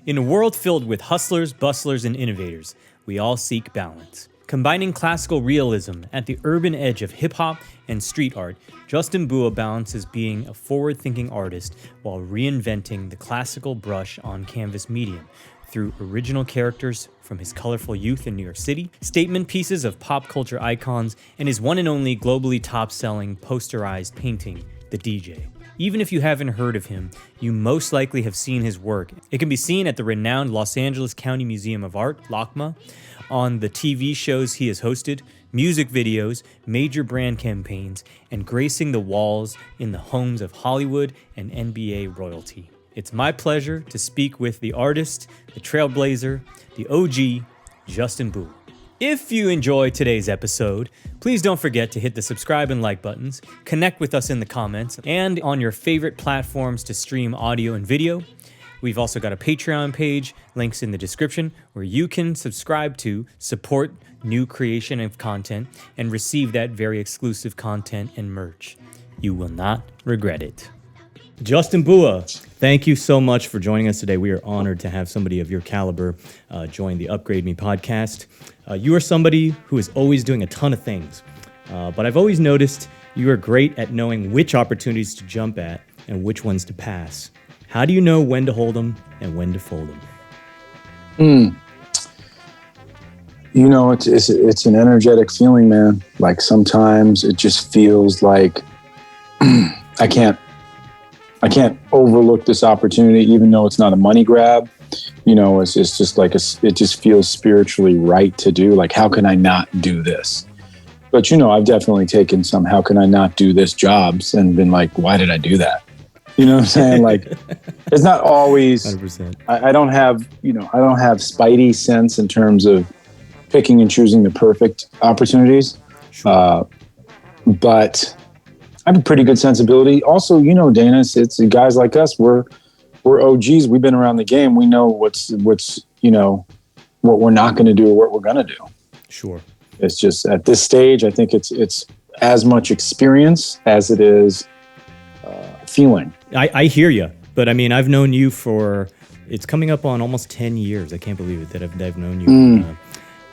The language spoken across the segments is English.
In a world filled with hustlers, bustlers, and innovators, we all seek balance. Combining classical realism at the urban edge of hip-hop and street art, Justin BUA balances being a forward-thinking artist while reinventing the classical brush on canvas medium through original characters from his colorful youth in New York City, statement pieces of pop culture icons, and his one and only globally top-selling posterized painting, The DJ. Even if you haven't heard of him, you most likely have seen his work. It can be seen at the renowned Los Angeles County Museum of Art, LACMA, on the TV shows he has hosted, music videos, major brand campaigns, and gracing the walls in the homes of Hollywood and NBA royalty. It's my pleasure to speak with the artist, the trailblazer, the OG, Justin BUA. If you enjoy today's episode, please don't forget to hit the subscribe and like buttons, connect with us in the comments, and on your favorite platforms to stream audio and video. We've also got a Patreon page, links in the description, where you can subscribe to support new creation of content and receive that very exclusive content and merch. You will not regret it. Justin BUA, thank you so much for joining us today. We are honored to have somebody of your caliber join the Upgrade Me podcast. You are somebody who is always doing a ton of things, but I've always noticed you are great at knowing which opportunities to jump at and which ones to pass. How do you know when to hold them and when to fold them? You know, it's an energetic feeling, man. Like sometimes it just feels like I can't overlook this opportunity, even though it's not a money grab. You know, it's just like it just feels spiritually right to do. Like, how can I not do this? But, you know, I've definitely taken some how can I not do this jobs and been like, why did I do that? You know what I'm saying? Like, it's not always, 100%. I don't have spidey sense in terms of picking and choosing the perfect opportunities. Sure. But I have a pretty good sensibility. Also, you know, Dana, it's guys like us, we're OGs. We've been around the game. We know what's you know, what we're not going to do or what we're going to do. Sure. It's just at this stage, I think it's as much experience as it is feeling. I hear you, but I mean, I've known you for, it's coming up on almost 10 years. I can't believe it that I've known you.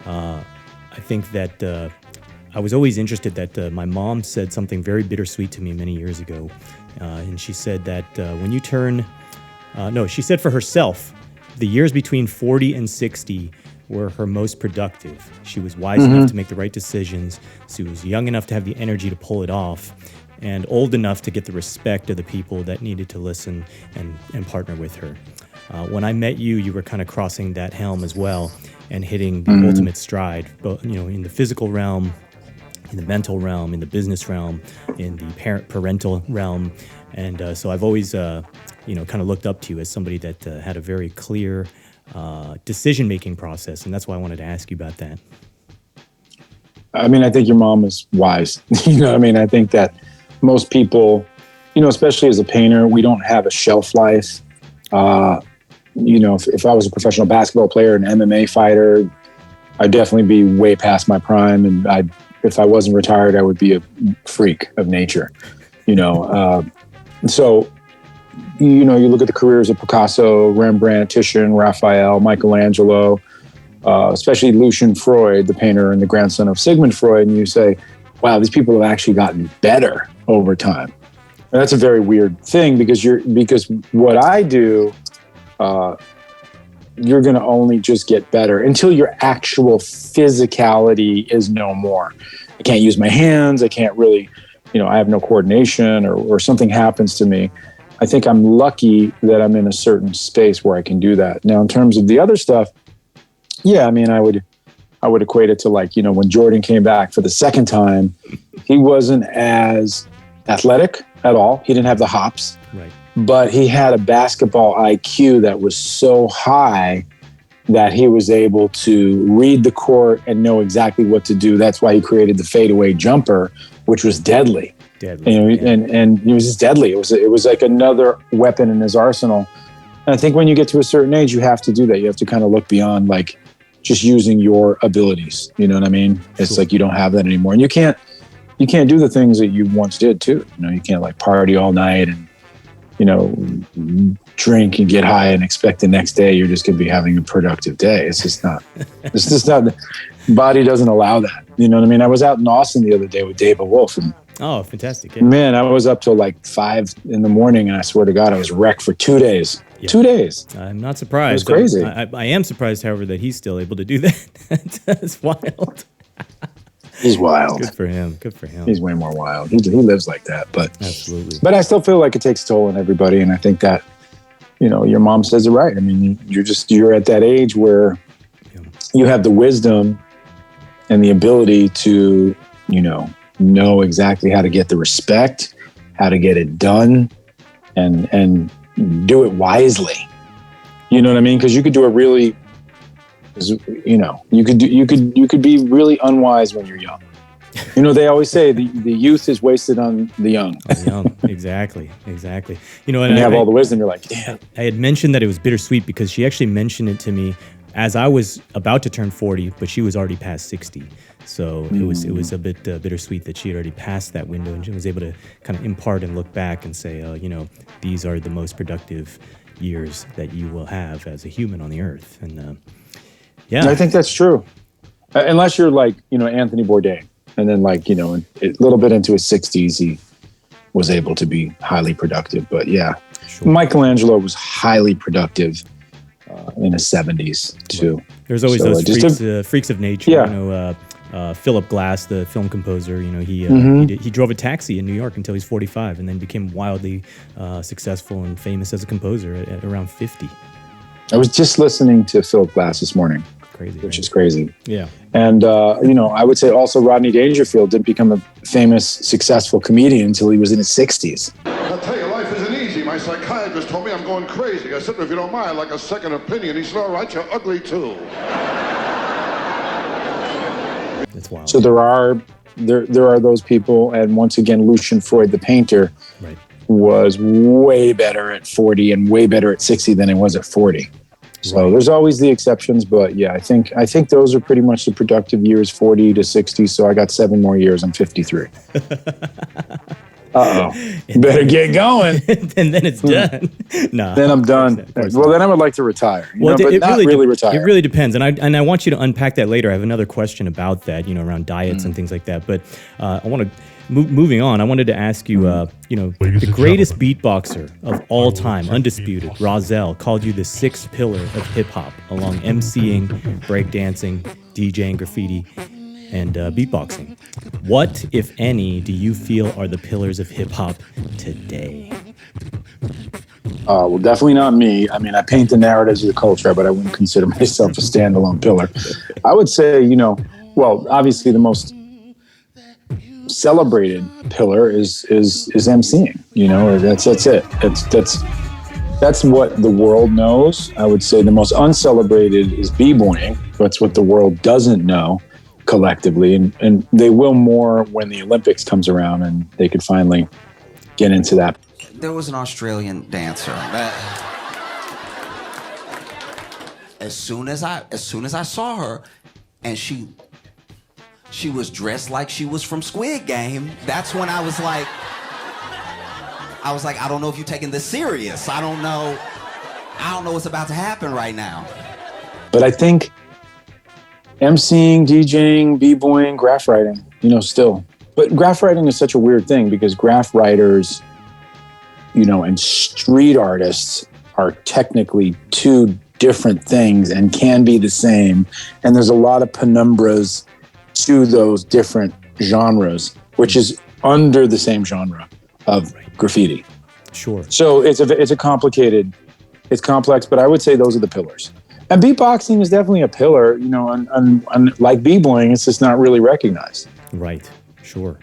I think that I was always interested that my mom said something very bittersweet to me many years ago. And she said that when you turn, she said for herself, the years between 40 and 60 were her most productive. She was wise enough to make the right decisions. She was young enough to have the energy to pull it off, and old enough to get the respect of the people that needed to listen and partner with her. When I met you, you were kind of crossing that helm as well and hitting the ultimate stride, but, you know, in the physical realm, in the mental realm, in the business realm, in the parental realm. And so I've always, kind of looked up to you as somebody that had a very clear decision-making process. And that's why I wanted to ask you about that. I mean, I think your mom is wise. You know what I mean? I think that most people, you know, especially as a painter, we don't have a shelf life. You know, if I was a professional basketball player, an MMA fighter, I'd definitely be way past my prime. And if I wasn't retired, I would be a freak of nature, you know. So, you know, you look at the careers of Picasso, Rembrandt, Titian, Raphael, Michelangelo, especially Lucian Freud, the painter and the grandson of Sigmund Freud, and you say, wow, these people have actually gotten better over time. And that's a very weird thing because what I do, you're going to only just get better until your actual physicality is no more. I can't use my hands. I can't really, you know, I have no coordination or something happens to me. I think I'm lucky that I'm in a certain space where I can do that. Now, in terms of the other stuff, yeah, I mean, I would equate it to, like, you know, when Jordan came back for the second time, he wasn't as athletic at all. He didn't have the hops. Right. But he had a basketball IQ that was so high that he was able to read the court and know exactly what to do. That's why he created the fadeaway jumper, which was deadly. And it was just deadly. It was like another weapon in his arsenal. And I think when you get to a certain age, you have to do that. You have to kind of look beyond, like, just using your abilities. You know what I mean? It's like you don't have that anymore. And you can't do the things that you once did too. You know, you can't, like, party all night and, you know, drink and get high and expect the next day you're just going to be having a productive day. It's just not. Body doesn't allow that. You know what I mean? I was out in Austin the other day with David Wolf, and oh, fantastic! Yeah. Man, I was up till like 5 a.m, and I swear to God, I was wrecked for 2 days. Yeah. 2 days. I'm not surprised. It was crazy. I am surprised, however, that he's still able to do that. That's wild. He's wild. Good for him. Good for him. He's way more wild. He lives like that. But absolutely. But I still feel like it takes a toll on everybody, and I think that, you know, your mom says it right. I mean, you're at that age where you have the wisdom and the ability to, you know exactly how to get the respect, how to get it done, and do it wisely. You know what I mean? Because you could do it really. You know, you could be really unwise when you're young. You know, they always say the youth is wasted on the young. Exactly. You know, and you have all the wisdom. You're like, damn. I had mentioned that it was bittersweet because she actually mentioned it to me as I was about to turn 40, but she was already past 60. So it was a bit bittersweet that she had already passed that window, and she was able to kind of impart and look back and say, you know, these are the most productive years that you will have as a human on the earth. And yeah, I think that's true. Unless you're like, you know, Anthony Bourdain, and then like, you know, a little bit into his 60s, he was able to be highly productive. But yeah, sure. Michelangelo was highly productive in his 70s too. Right. There's always those freaks of nature. Yeah. You know, Philip Glass, the film composer, you know, he drove a taxi in New York until he's 45, and then became wildly successful and famous as a composer at around 50. I was just listening to Philip Glass this morning. Crazy, which is crazy. Yeah. And, you know, I would say also Rodney Dangerfield didn't become a famous, successful comedian until he was in his 60s. I'll tell you, life isn't easy. My psychiatrist told me I'm going crazy. I said, if you don't mind, I'd like a second opinion. He said, all right, you're ugly too. That's wild. So there are those people. And once again, Lucian Freud, the painter, right, was way better at 40 and way better at 60 than he was at 40. So there's always the exceptions, but yeah, I think those are pretty much the productive years, 40 to 60. So I got 7 more years. I'm 53. Better get going. And then it's done. No. Then I'm done. Well, then I would like to retire. But not really retire. It really depends. And I want you to unpack that later. I have another question about that, you know, around diets and things like that. But I want to, moving on, I wanted to ask you, you know, the greatest beatboxer of all time, undisputed, Rozelle, called you the 6th pillar of hip hop, along MCing, breakdancing, DJing, graffiti, and beatboxing. What, if any, do you feel are the pillars of hip hop today? Well, definitely not me. I mean, I paint the narratives of the culture, but I wouldn't consider myself a standalone pillar. I would say, you know, well, obviously the most celebrated pillar is MCing. You know, that's it. That's what the world knows. I would say the most uncelebrated is b-boying. That's what the world doesn't know collectively, and they will more when the Olympics comes around and they could finally get into that. There was an Australian dancer that as soon as I saw her, and she was dressed like she was from Squid Game, that's when I was like, I don't know if you're taking this serious. I don't know what's about to happen right now. But I think MCing, DJing, b-boying, graph writing, you know, still. But graph writing is such a weird thing because graph writers, you know, and street artists are technically two different things and can be the same. And there's a lot of penumbras to those different genres, which is under the same genre of graffiti. Sure. So it's complicated, it's complex, but I would say those are the pillars. And beatboxing is definitely a pillar, you know, and like b-boying, it's just not really recognized. Right. Sure.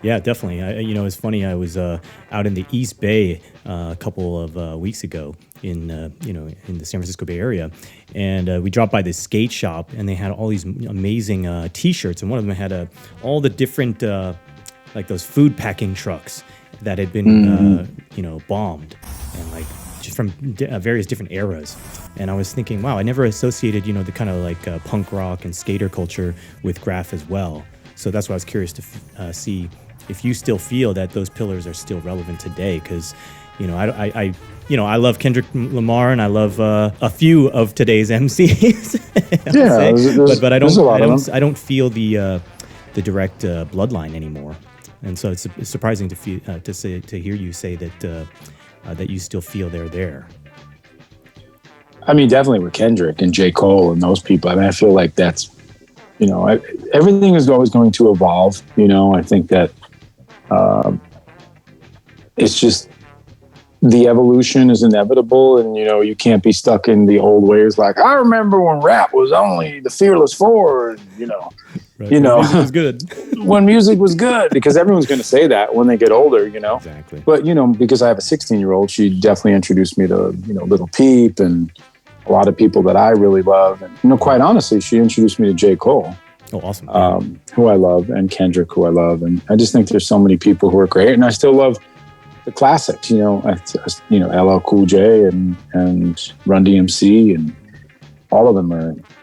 Yeah, definitely. You know, it's funny. I was out in the East Bay a couple of weeks ago in the San Francisco Bay Area, and we dropped by this skate shop, and they had all these amazing T-shirts, and one of them had all the different like those food packing trucks that had been bombed, and like just from various different eras. And I was thinking, wow, I never associated, you know, the kind of like punk rock and skater culture with graph as well. So that's why I was curious to see if you still feel that those pillars are still relevant today, because I love Kendrick Lamar and I love a few of today's MCs. But I don't feel the direct bloodline anymore, and so it's surprising to hear you say that you still feel they're there. I mean, definitely with Kendrick and J. Cole and those people. I mean, I feel like that's, everything is always going to evolve. I think that it's just the evolution is inevitable, and you can't be stuck in the old ways. Like, I remember when rap was only the Fearless Four, and right. Music was good. When music was good, because everyone's going to say that when they get older, Exactly. But because I have a 16-year-old, she definitely introduced me to Lil Peep and a lot of people that I really love, and quite honestly, she introduced me to J. Cole. Oh, awesome! Who I love, and Kendrick, who I love, and I just think there's so many people who are great, and I still love the classics, LL Cool J and Run DMC, and all of them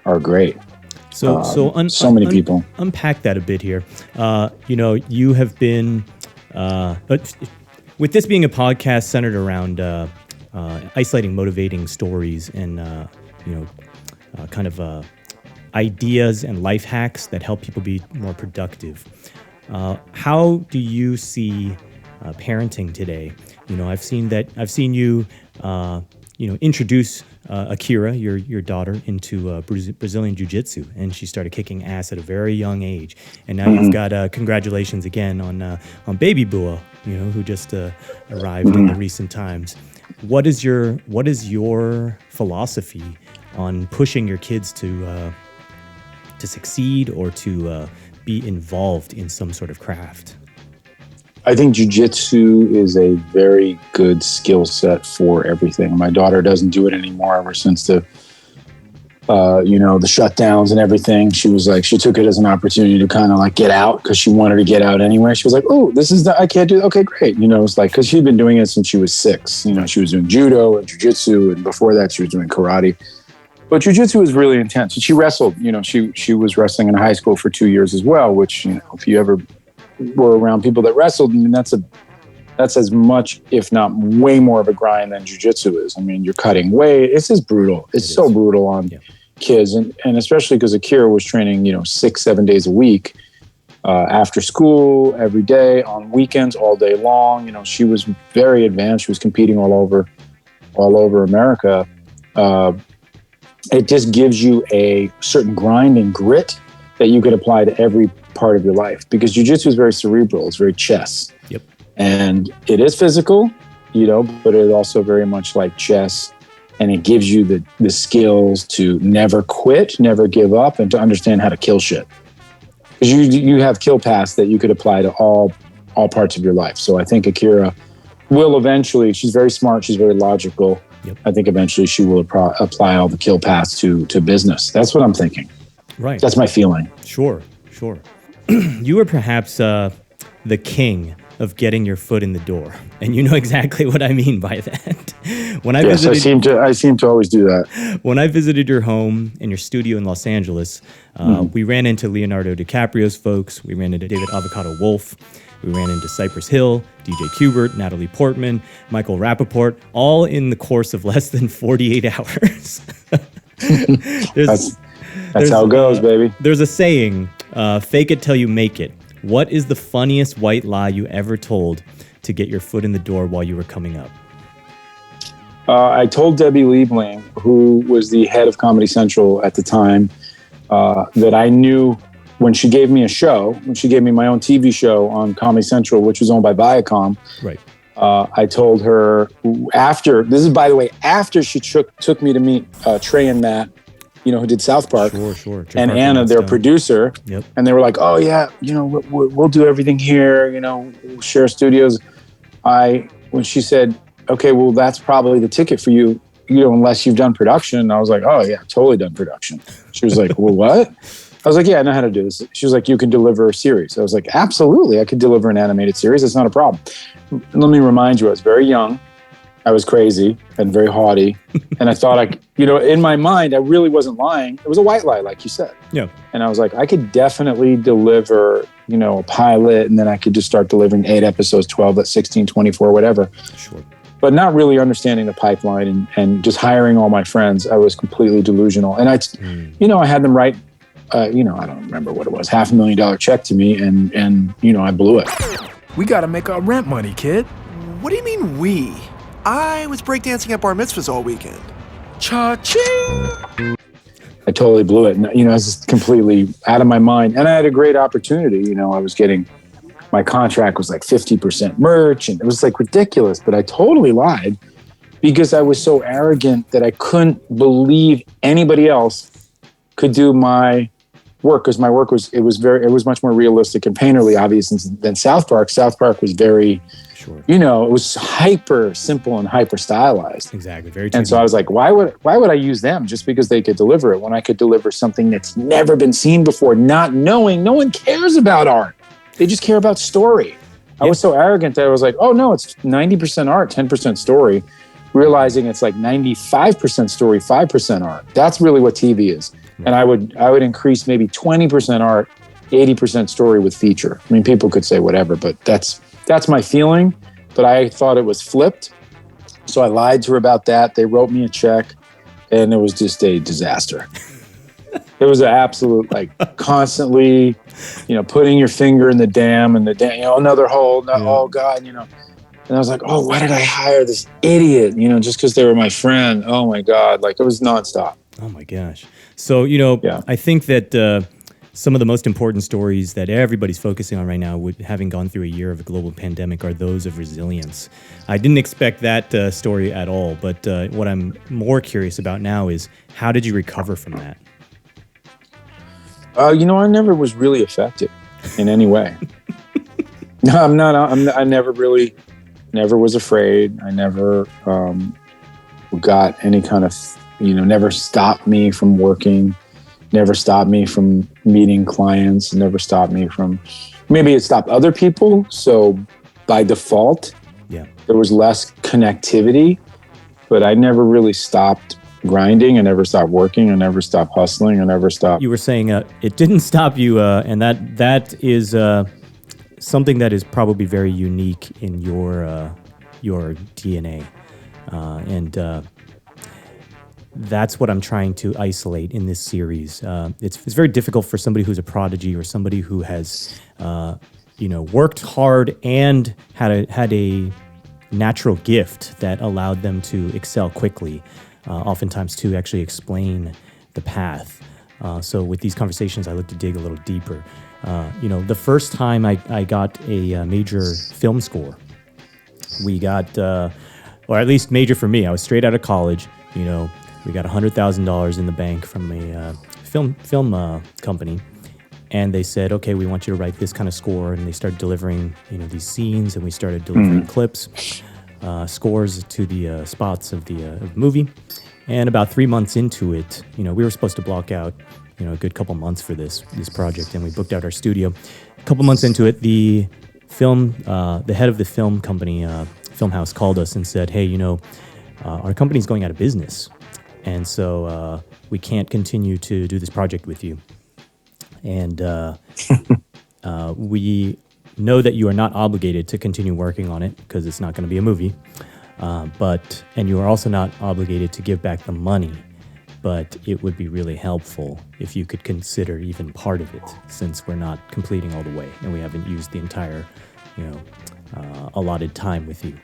are great. So so many people. Unpack that a bit here. You have been, with this being a podcast centered around isolating, motivating stories, and ideas and life hacks that help people be more productive. How do you see parenting today? I've seen you introduce Akira, your daughter, into Brazilian Jiu-Jitsu, and she started kicking ass at a very young age. And now you've got congratulations again on baby BUA, who just arrived in the recent times. What is your philosophy on pushing your kids to succeed or to be involved in some sort of craft? I think jiu-jitsu is a very good skill set for everything. My daughter doesn't do it anymore ever since the shutdowns and everything. She was like, she took it as an opportunity to kind of like get out, because she wanted to get out anyway. She was like, oh, I can't do it. Okay, great. It's like, because she'd been doing it since she was 6. She was doing judo and jiu-jitsu, and before that she was doing karate. But jiu-jitsu was really intense. And she wrestled. She was wrestling in high school for 2 years as well, which, if you ever were around people that wrestled, I mean, that's as much, if not way more of a grind than jiu-jitsu is. I mean, you're cutting weight. It's just brutal. It's so brutal on kids. And especially because Akira was training, 6-7 days a week, after school, every day, on weekends, all day long. She was very advanced. She was competing all over America. It just gives you a certain grind and grit that you could apply to every part of your life, because jiu-jitsu is very cerebral. It's very chess. Yep. And it is physical, but it's also very much like chess. And it gives you the skills to never quit, never give up, and to understand how to kill shit. Because you have kill paths that you could apply to all parts of your life. So I think Akira will eventually, she's very smart, she's very logical. Yep. I think eventually she will apply all the kill paths to business. That's what I'm thinking. Right. That's my feeling. Sure. You are perhaps the king of getting your foot in the door, and you know exactly what I mean by that. I seem to always do that. When I visited your home and your studio in Los Angeles, we ran into Leonardo DiCaprio's folks. We ran into David Avocado Wolf. We ran into Cypress Hill, DJ Kubert, Natalie Portman, Michael Rappaport, all in the course of less than 48 hours. That's how it goes, baby. There's a saying, fake it till you make it. What is the funniest white lie you ever told to get your foot in the door while you were coming up? I told Debbie Liebling, who was the head of Comedy Central at the time, that I knew when she gave me my own TV show on Comedy Central, which was owned by Viacom. Right. I told her after she took me to meet Trey and Matt, who did South Park, sure. And Anna, their producer. Yep. And they were like, oh yeah, we'll do everything here, we'll share studios. When she said, okay, well, that's probably the ticket for you, unless you've done production. And I was like, oh yeah, totally done production. She was like, well, what? I was like, yeah, I know how to do this. She was like, you can deliver a series. I was like, absolutely, I could deliver an animated series. It's not a problem. Let me remind you, I was very young. I was crazy and very haughty. And I thought in my mind, I really wasn't lying. It was a white lie, like you said. Yeah. And I was like, I could definitely deliver, a pilot, and then I could just start delivering 8 episodes, 12, 16, 24, whatever. Sure. but not really understanding the pipeline and just hiring all my friends. I was completely delusional. And I had them write, I don't remember what it was, $500,000 check to me. And I blew it. We gotta make our rent money, kid. What do you mean we? I was breakdancing at bar mitzvahs all weekend. Cha-ching! I totally blew it. And, I was just completely out of my mind. And I had a great opportunity. I was getting, my contract was like 50% merch, and it was like ridiculous, but I totally lied because I was so arrogant that I couldn't believe anybody else could do my work, because my work was much more realistic and painterly, obvious than South Park. South Park was very, it was hyper simple and hyper stylized. Exactly. Very. And so I was like, why would I use them just because they could deliver it when I could deliver something that's never been seen before, not knowing no one cares about art. They just care about story. I was so arrogant that I was like, oh no, it's 90% art, 10% story, realizing it's like 95% story, 5% art. That's really what TV is. Right. And I would increase maybe 20% art, 80% story with feature. I mean, people could say whatever, but that's my feeling. But I thought it was flipped. So I lied to her about that. They wrote me a check, and it was just a disaster. It was an absolute, constantly, putting your finger in the dam and another hole. Oh God, And I was like, oh, why did I hire this idiot? Just because they were my friend. Oh my God. It was nonstop. Oh my gosh. So, I think that some of the most important stories that everybody's focusing on right now, with having gone through a year of a global pandemic, are those of resilience. I didn't expect that story at all, but what I'm more curious about now is, how did you recover from that? I never was really affected in any way. No, I'm not. I never was afraid. I never got any kind of, never stopped me from working, never stopped me from meeting clients, never stopped me from, maybe it stopped other people. So by default, there was less connectivity, but I never really stopped grinding. I never stopped working. I never stopped hustling. I never stopped. You were saying it didn't stop you, and that is something that is probably very unique in your DNA, and that's what I'm trying to isolate in this series. It's very difficult for somebody who's a prodigy, or somebody who has worked hard and had a natural gift that allowed them to excel quickly. Oftentimes to actually explain the path. So with these conversations, I look to dig a little deeper. The first time I got a major film score, we got, or at least major for me, I was straight out of college. We got $100,000 in the bank from a film company. And they said, okay, we want you to write this kind of score. And they started delivering, these scenes, and we started delivering clips. Scores to the spots of the movie. And about 3 months into it, we were supposed to block out, a good couple months for this project, and we booked out our studio. A couple months into it, the head of the film company, film house, called us and said, hey, our company's going out of business, and so we can't continue to do this project with you. And we know that you are not obligated to continue working on it because it's not going to be a movie, and you are also not obligated to give back the money, but it would be really helpful if you could consider even part of it, since we're not completing all the way and we haven't used the entire, allotted time with you.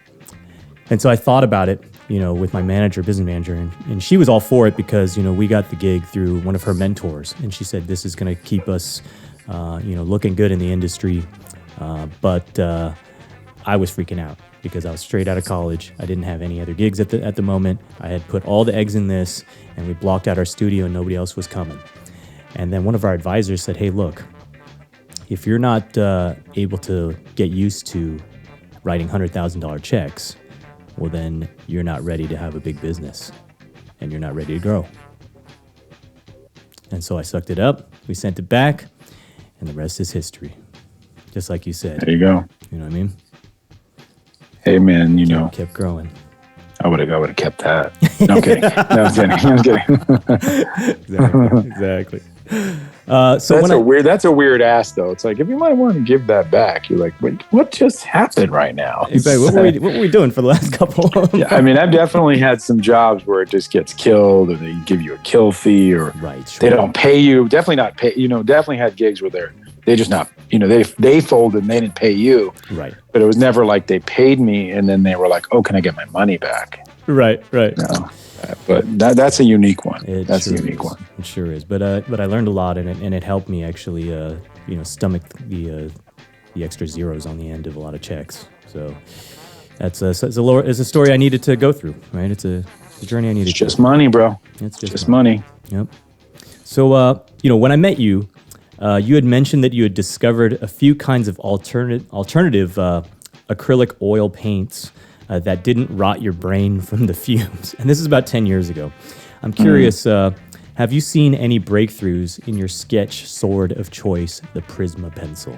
And so I thought about it, with my business manager, and she was all for it because, we got the gig through one of her mentors, and she said, this is going to keep us, looking good in the industry. But I was freaking out because I was straight out of college. I didn't have any other gigs at the moment. I had put all the eggs in this, and we blocked out our studio, and nobody else was coming. And then one of our advisors said, hey, look, if you're not able to get used to writing $100,000 checks, well, then you're not ready to have a big business, and you're not ready to grow. And so I sucked it up. We sent it back, and the rest is history. Just like you said. There you go. You know what I mean? Hey, man, Kept growing. I would have kept that. No, I'm kidding. No, I'm kidding. Exactly. That's a weird ask though. It's like, if you might want to give that back, you're like, wait, what just happened right now? Exactly. What were we doing for the last couple? Yeah, I mean, I've definitely had some jobs where it just gets killed, or they give you a kill fee, or they don't pay you. Definitely not pay. Definitely had gigs where they just not. They folded and they didn't pay you. Right. But it was never like they paid me and then they were like, "Oh, can I get my money back?" Right. No. But that's a unique one. That's a unique one. It sure is. But I learned a lot, and it helped me actually, stomach the extra zeros on the end of a lot of checks. So it's a story I needed to go through. Right? It's a journey I needed. It's just money, bro. It's just money. Yep. So when I met you, you had mentioned that you had discovered a few kinds of alternative acrylic oil paints that didn't rot your brain from the fumes. And this is about 10 years ago. I'm curious, have you seen any breakthroughs in your sketch sword of choice, the Prisma pencil?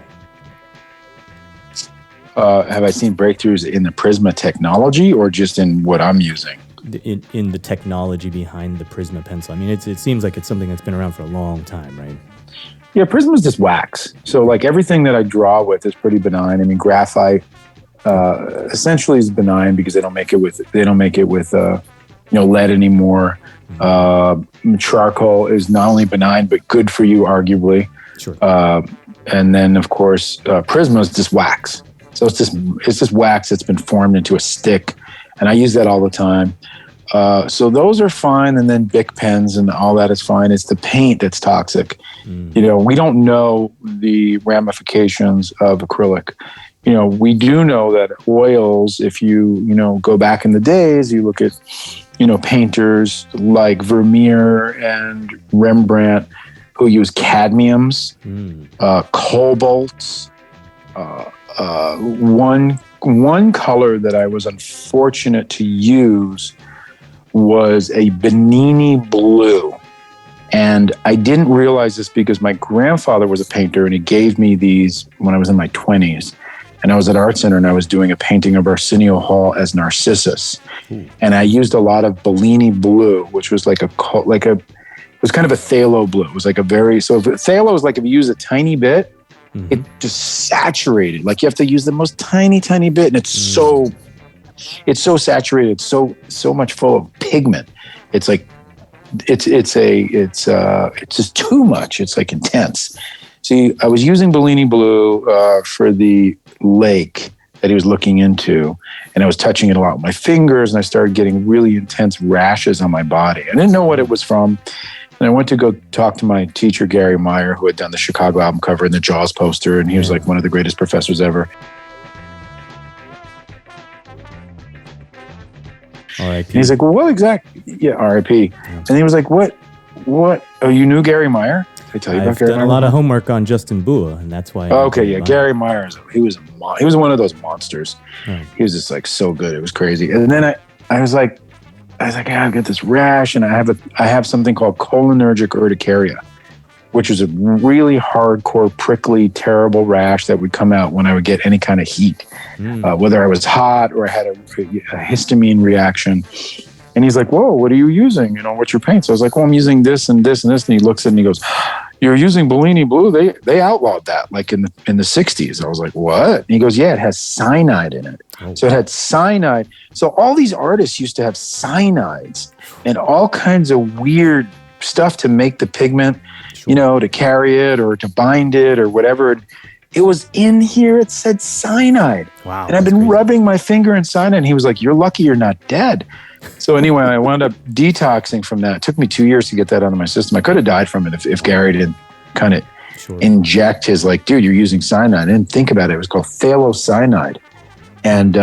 Have I seen breakthroughs in the Prisma technology or just in what I'm using? In the technology behind the Prisma pencil. I mean, it seems like it's something that's been around for a long time, right? Yeah, Prisma is just wax. So like everything that I draw with is pretty benign. I mean, graphite essentially is benign because they don't make it with lead anymore. Charcoal is not only benign but good for you, arguably. Sure. And then of course, Prisma is just wax. So it's just wax that's been formed into a stick, and I use that all the time. So those are fine, and then Bic pens and all that is fine. It's the paint that's toxic. We don't know the ramifications of acrylic. We do know that oils, if you go back in the days, you look at, painters like Vermeer and Rembrandt who use cadmiums, cobalts. One color that I was unfortunate to use was a Benini blue. And I didn't realize this because my grandfather was a painter and he gave me these when I was in my 20s. And I was at Art Center and I was doing a painting of Arsenio Hall as Narcissus. And I used a lot of Bellini blue, which was it was kind of a phthalo blue. It was like phthalo is like if you use a tiny bit, it just saturated. Like you have to use the most tiny bit, and it's so saturated, so much full of pigment. It's like it's just too much. It's like intense. See, I was using Bellini blue for the lake that he was looking into, and I was touching it a lot with my fingers, and I started getting really intense rashes on my body. I didn't know what it was from, and I went to go talk to my teacher, Gary Meyer, who had done the Chicago album cover and the Jaws poster, and he was like one of the greatest professors ever. R.I.P. And he's like, well, what exactly? Yeah, R.I.P. And he was like, what? Oh, you knew Gary Meyer? Did I tell you about Gary Meyer? I've done a lot of homework on Justin BUA, and that's why. Okay, yeah, Gary Meyer, he was one of those monsters. He was just like so good, it was crazy. And then I was like, I've got this rash, and I have something called cholinergic urticaria, which is a really hardcore, prickly, terrible rash that would come out when I would get any kind of heat, whether I was hot or I had a histamine reaction. And he's like, whoa, what are you using? What's your paint? So I was like, well, I'm using this and this and this. And he looks at it and he goes, you're using Bellini blue? They outlawed that like in the 60s. I was like, what? And he goes, yeah, it has cyanide in it. So it had cyanide. So all these artists used to have cyanides and all kinds of weird stuff to make the pigment, to carry it or to bind it or whatever. It was in here. It said cyanide. Wow. And I've been rubbing my finger in cyanide. And he was like, you're lucky you're not dead. So anyway, I wound up detoxing from that. It took me 2 years to get that out of my system. I could have died from it if Gary didn't kind of inject his dude, you're using cyanide. I didn't think about it. It was called phthalocyanide. And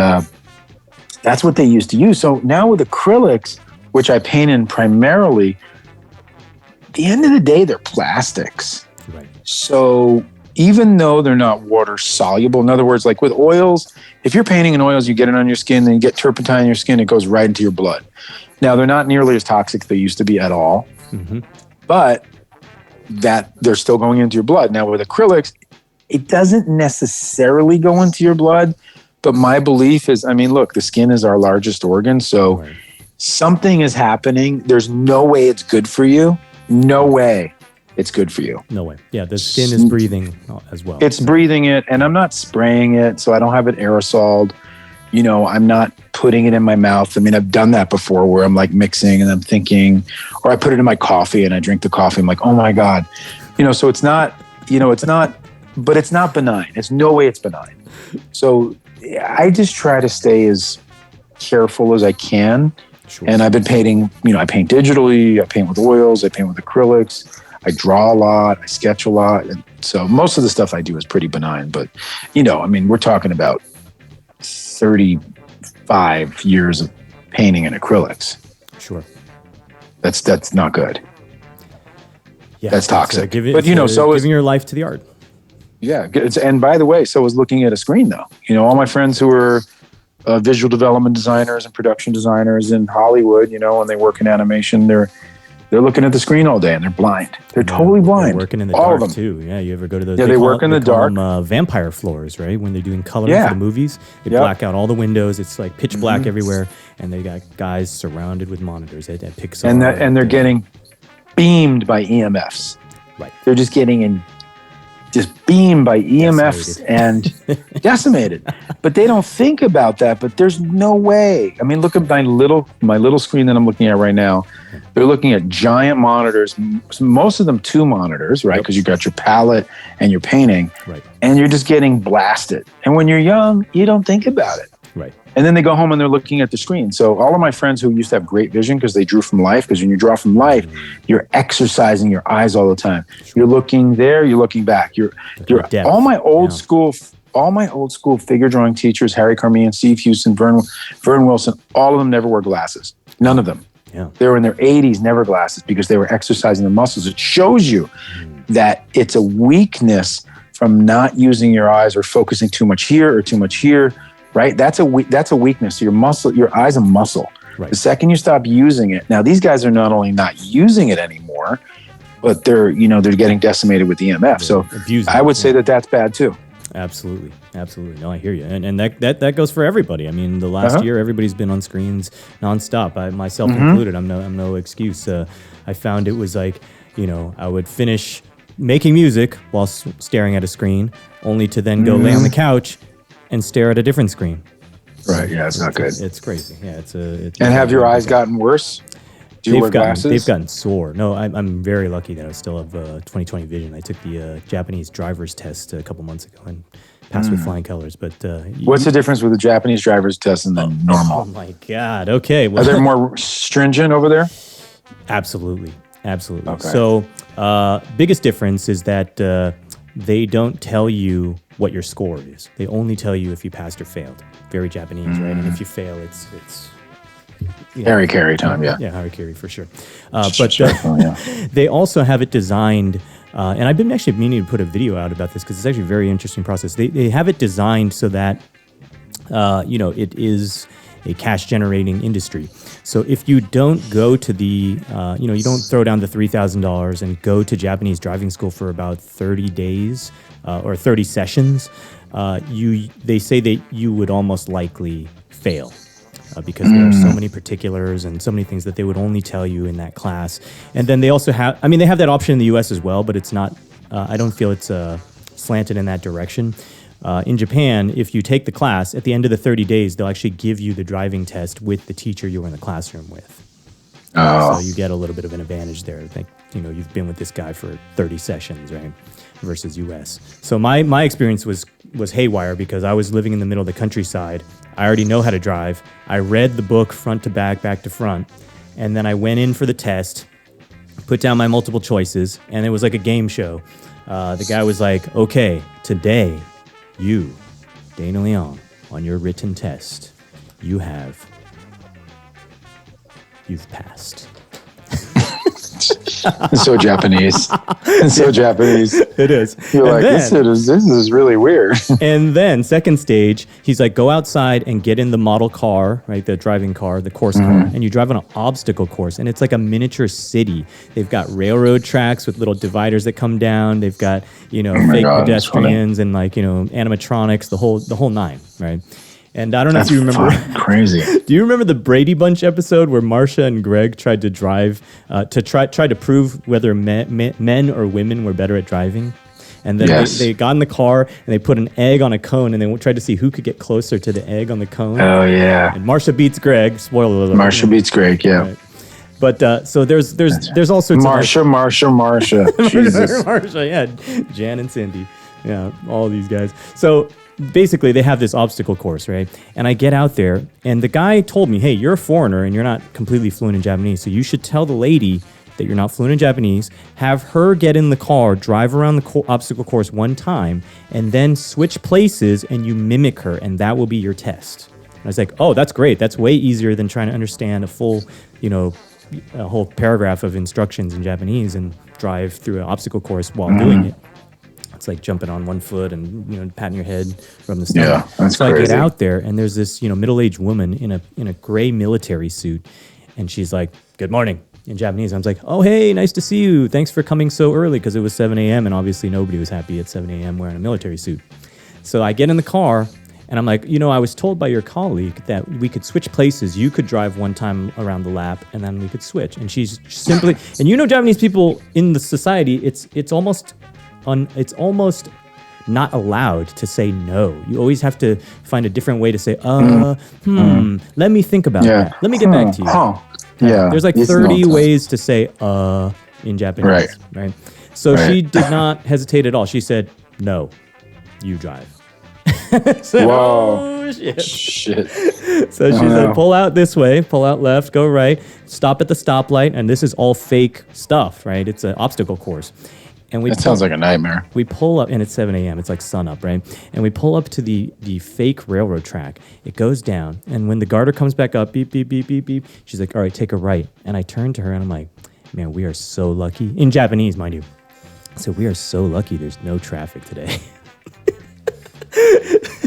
that's what they used to use. So now with acrylics, which I paint in primarily, at the end of the day, they're plastics. Right. So even though they're not water soluble, in other words, like with oils, if you're painting in oils, you get it on your skin, then you get turpentine in your skin, it goes right into your blood. Now, they're not nearly as toxic as they used to be at all, but that they're still going into your blood. Now, with acrylics, it doesn't necessarily go into your blood, but my belief is, look, the skin is our largest organ, so something is happening. There's no way it's good for you. No way it's good for you. No way. Yeah, the skin is breathing as well. It's breathing it, and I'm not spraying it, so I don't have it aerosoled. You know, I'm not putting it in my mouth. I mean, I've done that before where I'm like mixing and I'm thinking, or I put it in my coffee and I drink the coffee. I'm like, oh my God. You know, so it's not, but it's not benign. It's no way it's benign. So I just try to stay as careful as I can. Sure. And I've been painting, I paint digitally, I paint with oils, I paint with acrylics, I draw a lot, I sketch a lot. And so most of the stuff I do is pretty benign, but we're talking about 35 years of painting in acrylics. Sure. That's not good. Yeah, that's toxic. Giving your life to the art. Yeah. And by the way, so is looking at a screen though. All my friends who are visual development designers and production designers in Hollywood, when they work in animation, they're looking at the screen all day and they're blind. They're totally blind. They're working in the all dark too. Yeah, you ever go to those? Yeah, they work in the dark. Vampire floors, right? When they're doing coloring for the movies, they black out all the windows. It's like pitch black everywhere, and they got guys surrounded with monitors at Pixar. And they're getting beamed by EMFs. Right. They're just getting just beamed by EMFs and decimated. But they don't think about that. But there's no way. I mean, look at my little screen that I'm looking at right now. They're looking at giant monitors, most of them 2 monitors, right? Because you got your palette and your painting, right? And you're just getting blasted. And when you're young, you don't think about it, right? And then they go home and they're looking at the screen. So all of my friends who used to have great vision because they drew from life, because when you draw from life, you're exercising your eyes all the time. Sure. You're looking there, you're looking back. You're all my old school figure drawing teachers, Harry Carmian, Steve Houston, Vern Wilson, all of them never wore glasses. None of them. Yeah. They were in their 80s, never glasses, because they were exercising their muscles. It shows you that it's a weakness from not using your eyes or focusing too much here or too much here, right? That's a weakness. So your eye's a muscle. Right. The second you stop using it, now these guys are not only not using it anymore, but they're getting decimated with EMF. So I would say that that's bad too. Absolutely. No, I hear you. And that goes for everybody. I mean, the last year, everybody's been on screens nonstop. Myself included. I'm no excuse. I found it was like, I would finish making music while staring at a screen, only to then go lay on the couch and stare at a different screen. Right. Yeah, it's not good. It's crazy. Yeah, and have your eyes gotten worse? Do you wear glasses? They've gotten sore. No, I'm very lucky that I still have 20/20 vision. I took the Japanese driver's test a couple months ago and passed with flying colors. But what's the difference with the Japanese driver's test and the normal? Oh my God. Okay. Well, are they more stringent over there? Absolutely. Okay. So, biggest difference is that they don't tell you what your score is. They only tell you if you passed or failed. Very Japanese, right? And if you fail, it's Harry time, yeah. Yeah, Harry Carey for sure. They also have it designed, and I've been actually meaning to put a video out about this because it's actually a very interesting process. They have it designed so that, it is a cash generating industry. So if you don't go to the, you don't throw down the $3,000 and go to Japanese driving school for about 30 days or 30 sessions, they say that you would almost likely fail. Because there are so many particulars and so many things that they would only tell you in that class. And then they also have, they have that option in the US as well, but it's not, I don't feel it's slanted in that direction. In Japan, if you take the class, at the end of the 30 days, they'll actually give you the driving test with the teacher you were in the classroom with. Oh. So you get a little bit of an advantage there. Like, you've been with this guy for 30 sessions, right? Versus US. So my experience was haywire because I was living in the middle of the countryside. I already know how to drive. I read the book front to back to front, and then I went in for the test, put down my multiple choices, and it was like a game show. The guy was like, okay, today, you, Dana Leong, on your written test, you've passed. It's so Japanese. It is. You're and like, then, this is really weird. And then second stage, he's like, go outside and get in the model car, right? The driving car, the course car, and you drive on an obstacle course. And it's like a miniature city. They've got railroad tracks with little dividers that come down. They've got, fake pedestrians and animatronics, the whole nine, right? And I don't know That's if you remember. crazy. Do you remember the Brady Bunch episode where Marcia and Greg tried to drive to try to prove whether men or women were better at driving? And then they got in the car and they put an egg on a cone and they tried to see who could get closer to the egg on the cone. Oh yeah. And Marcia beats Greg. Spoiler alert. Marcia beats Greg. Yeah. Right. But so there's all sorts Marcia. Jesus. Marcia, yeah, Jan and Cindy, yeah, all these guys. So basically, they have this obstacle course, right? And I get out there, and the guy told me, "Hey, you're a foreigner, and you're not completely fluent in Japanese, so you should tell the lady that you're not fluent in Japanese. Have her get in the car, drive around the obstacle course one time, and then switch places, and you mimic her, and that will be your test." And I was like, "Oh, that's great. That's way easier than trying to understand a full, a whole paragraph of instructions in Japanese and drive through an obstacle course while doing it. It's like jumping on one foot and patting your head from the stomach." Yeah, that's so crazy. I get out there and there's this middle-aged woman in a gray military suit, and she's like, "Good morning," in Japanese. I was like, "Oh, hey, nice to see you. Thanks for coming so early," because it was 7 a.m. and obviously nobody was happy at 7 a.m. wearing a military suit. So I get in the car. And I'm like, I was told by your colleague that we could switch places. You could drive one time around the lap, and then we could switch. And she's simply, and Japanese people in the society, it's almost not allowed to say no. You always have to find a different way to say, let me think about that. Let me get back to you. Yeah. There's like 30 ways to say in Japanese, right? So she did not hesitate at all. She said, "No, you drive." So, Whoa. Oh, shit. So she Oh, said, no. "Pull out this way, pull out left, go right, stop at the stoplight." And this is all fake stuff, right? It's an obstacle course. And That sounds like a nightmare. we pull up, and it's 7 a.m. It's like sun up, right? And we pull up to the fake railroad track. It goes down, and when the garter comes back up, beep, beep, beep, beep, beep, she's like, "All right, take a right." And I turn to her, and I'm like, "Man, we are so lucky." In Japanese, mind you. So we are so lucky there's no traffic today.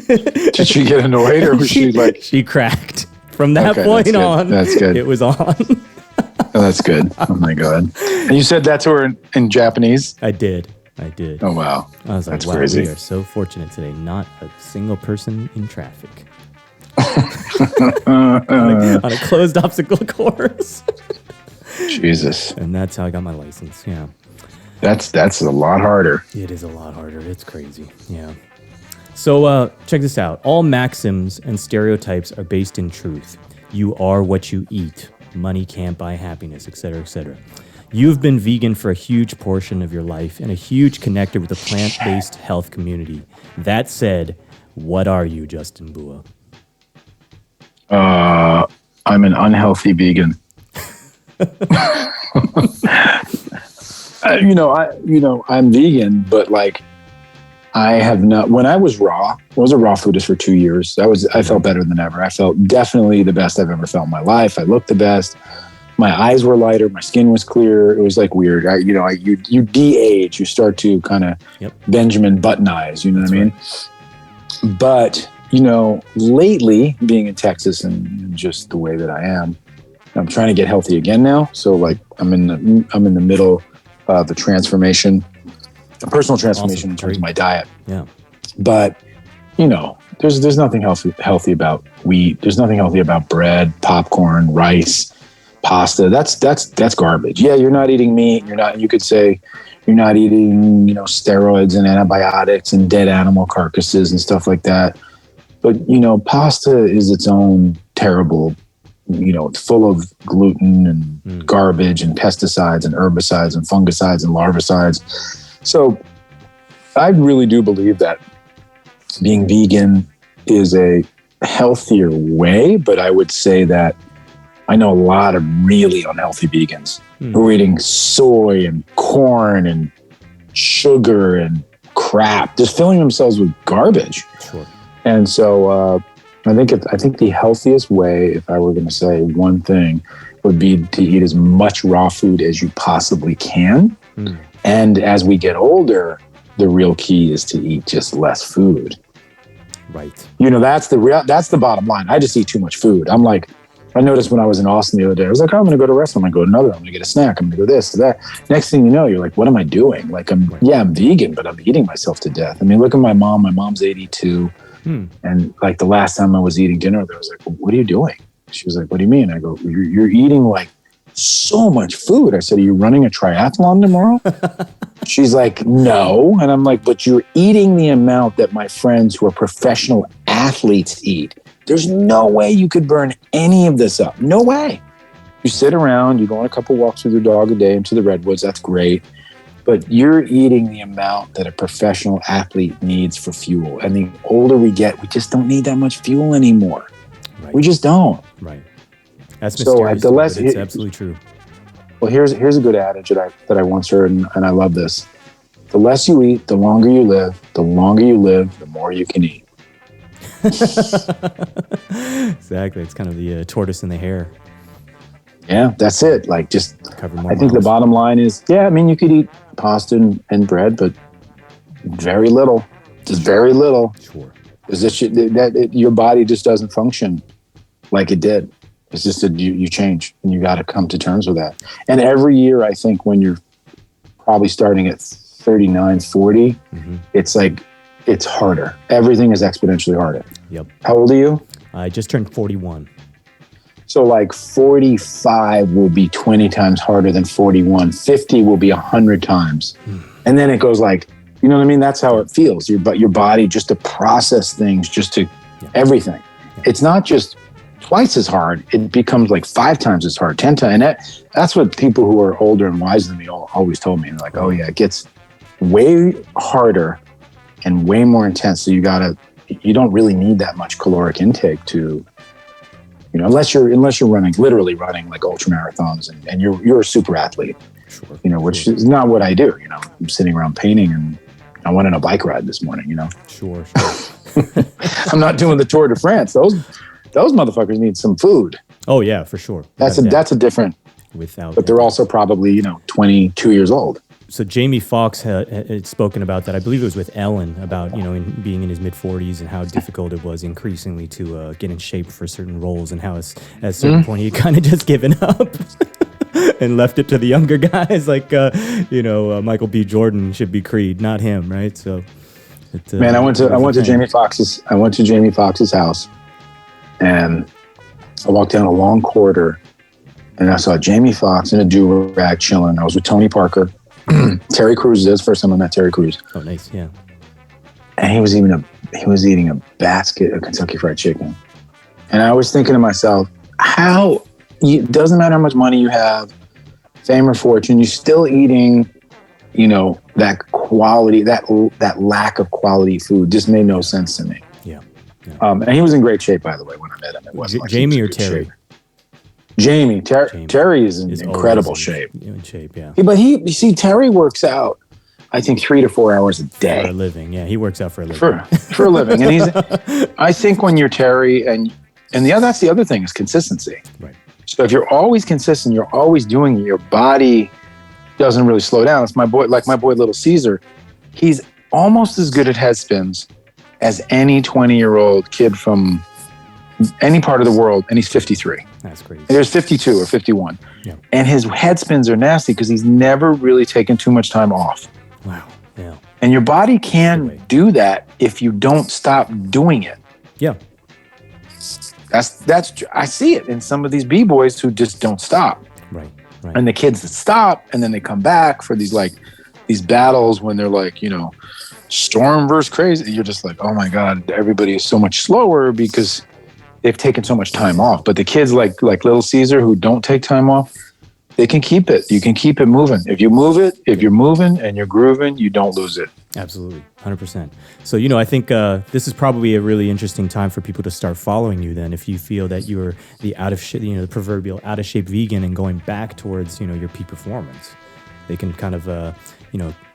Did she get annoyed, or was she like? She cracked. From that Okay, point that's good. on, That's good. It was on. Oh, that's good. Oh my god. And you said that to her in Japanese? I did. Oh wow. I was like, That's wow, crazy. we are so fortunate today. Not a single person in traffic. on a closed obstacle course. Jesus. And that's how I got my license. Yeah. That's a lot harder. It is a lot harder. It's crazy. Yeah. So check this out. All maxims and stereotypes are based in truth. You are what you eat. Money can't buy happiness, etc., etc. You've been vegan for a huge portion of your life and a huge connector with the plant-based health community. That said, what are you, Justin BUA? I'm an unhealthy vegan. I'm vegan, but like I have not. When I was a raw foodist for 2 years. I felt better than ever. I felt definitely the best I've ever felt in my life. I looked the best. My eyes were lighter. My skin was clear. It was like weird. You de-age. You start to kind of Benjamin Button eyes. You know what I mean? Right. But lately being in Texas and just the way that I am, I'm trying to get healthy again now. So like I'm in the middle of a transformation. A personal transformation in terms of my diet. Yeah. But, there's nothing healthy about wheat. There's nothing healthy about bread, popcorn, rice, pasta. That's garbage. Yeah, you're not eating meat. You could say you're not eating, steroids and antibiotics and dead animal carcasses and stuff like that. But, pasta is its own terrible, it's full of gluten and garbage and pesticides and herbicides and fungicides and larvicides. So I really do believe that being vegan is a healthier way, but I would say that I know a lot of really unhealthy vegans who are eating soy and corn and sugar and crap, just filling themselves with garbage. Sure. And so I think the healthiest way, if I were going to say one thing, would be to eat as much raw food as you possibly can. And as we get older, the real key is to eat just less food. Right. That's the bottom line. I just eat too much food. I'm like, I noticed when I was in Austin the other day, I was like, oh, I'm going to go to a restaurant. I'm going to go to another. I'm going to get a snack. I'm going to go this, to that. Next thing you know, you're like, what am I doing? Like, I'm vegan, but I'm eating myself to death. I mean, look at my mom. My mom's 82. And like the last time I was eating dinner with her, I was like, what are you doing? She was like, what do you mean? I go, you're eating like so much food. I said, are you running a triathlon tomorrow? She's like, no. And I'm like, but you're eating the amount that my friends who are professional athletes eat. There's no way you could burn any of this up. No way. You sit around, you go on a couple walks with your dog a day into the redwoods. That's great. But you're eating the amount that a professional athlete needs for fuel. And the older we get, we just don't need that much fuel anymore. Right. We just don't. Right. That's So mysterious, the less, but it's absolutely true. well, here's a good adage that I once heard, and I love this. The less you eat, the longer you live. The longer you live, the more you can eat. Exactly. It's kind of the tortoise and the hare. Yeah, that's it. Like just, Cover more I think the miles. bottom line is, yeah, I mean, you could eat pasta and bread, but very little, just very little. Sure. Because your body just doesn't function like it did. It's just that you change, and you got to come to terms with that. And every year, I think when you're probably starting at 39, 40, it's like, it's harder. Everything is exponentially harder. Yep. How old are you? I just turned 41. So like 45 will be 20 times harder than 41. 50 will be 100 times. And then it goes like, you know what I mean? That's how it feels. Your body just to process things, just to everything. It's not just twice as hard. It becomes like 5 times as hard, 10 times. And that's what people who are older and wiser than me always told me. They're like, oh yeah, it gets way harder and way more intense. So you don't really need that much caloric intake to, you know, unless you're literally running like ultra marathons and you're a super athlete, Sure. you know, which is not what I do. You know, I'm sitting around painting, and I went on a bike ride this morning, you know. Sure. I'm not doing the Tour de France. Those motherfuckers need some food. Oh yeah, for sure. That's a different, Without, but they're also probably, you know, 22 years old. So Jamie Foxx had spoken about that. I believe it was with Ellen about, you know, being in his mid-40s and how difficult it was increasingly to get in shape for certain roles, and how at a certain point he kind of just given up and left it to the younger guys like, Michael B. Jordan should be Creed, not him, right? So, Man, I went to Jamie Foxx's house, and I walked down a long corridor, and I saw Jamie Foxx in a do-rag chilling. I was with Tony Parker. Terry Crews is first time I met Terry Crews. Oh, nice, yeah. And he was eating a basket of Kentucky Fried Chicken. And I was thinking to myself, it doesn't matter how much money you have, fame or fortune, you're still eating, you know, that quality, that lack of quality food just made no sense to me. Yeah. And he was in great shape, by the way, when I met him. It wasn't like Jamie he or was in good Terry? shape. Jamie. Terry is in incredible shape. In shape, yeah. But you see, Terry works out, I think 3 to 4 hours a day. For a living, yeah. He works out for a living. For a living. And I think when you're Terry, and that's the other thing is consistency. Right. So if you're always consistent, you're always doing it, your body doesn't really slow down. It's my boy Little Caesar. He's almost as good at head spins as any 20-year-old kid from any part of the world, and he's 53. That's crazy. There's 52 or 51. Yeah. And his head spins are nasty because he's never really taken too much time off. Wow. Yeah. And your body can do that if you don't stop doing it. Yeah. That's I see it in some of these B-boys who just don't stop. Right. And the kids that stop and then they come back for these battles when they're like, you know, storm versus crazy. You're just like, oh my God, everybody is so much slower because they've taken so much time off. But the kids like Little Caesar who don't take time off, they can keep it. You can keep it moving. If you move it, if you're moving and you're grooving, you don't lose it. Absolutely. 100%. So, you know, I think this is probably a really interesting time for people to start following you then. If you feel that you're the proverbial out of shape vegan and going back towards, you know, your peak performance, they can kind of,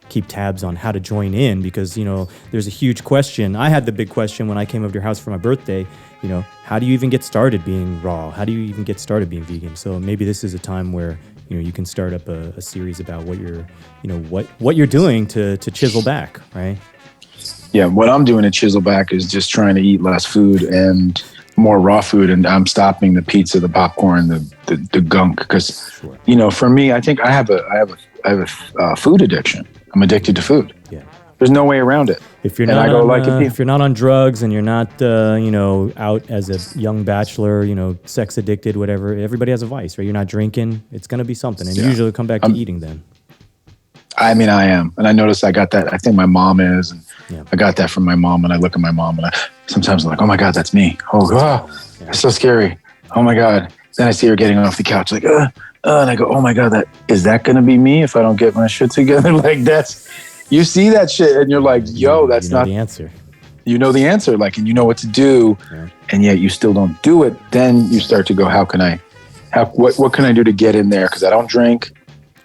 keep tabs on how to join in, because, you know, there's a huge question. I had the big question when I came over to your house for my birthday, you know, how do you even get started being raw? How do you even get started being vegan? So maybe this is a time where, you know, you can start up a series about what you're doing to chisel back, right? Yeah, what I'm doing to chisel back is just trying to eat less food and more raw food, and I'm stopping the pizza, the popcorn, the gunk, because you know, for me, I think I have a food addiction. I'm addicted to food. Yeah. There's no way around it. If you're And not I go, on, like, if you're not on drugs and you're not, out as a young bachelor, sex addicted, whatever, everybody has a vice, right? You're not drinking, it's going to be something. And usually it'll come back to eating then. I mean, I am. And I notice I got that. I think my mom is. And I got that from my mom. And I look at my mom and sometimes I'm like, oh my God, that's me. It's so scary. Oh my God. Then I see her getting off the couch like, and I go, oh my God, is that going to be me if I don't get my shit together? Like you see that shit and you're like, yo, that's not the answer. You know the answer, like, and you know what to do, and yet you still don't do it. Then you start to go, what can I do to get in there? Because I don't drink,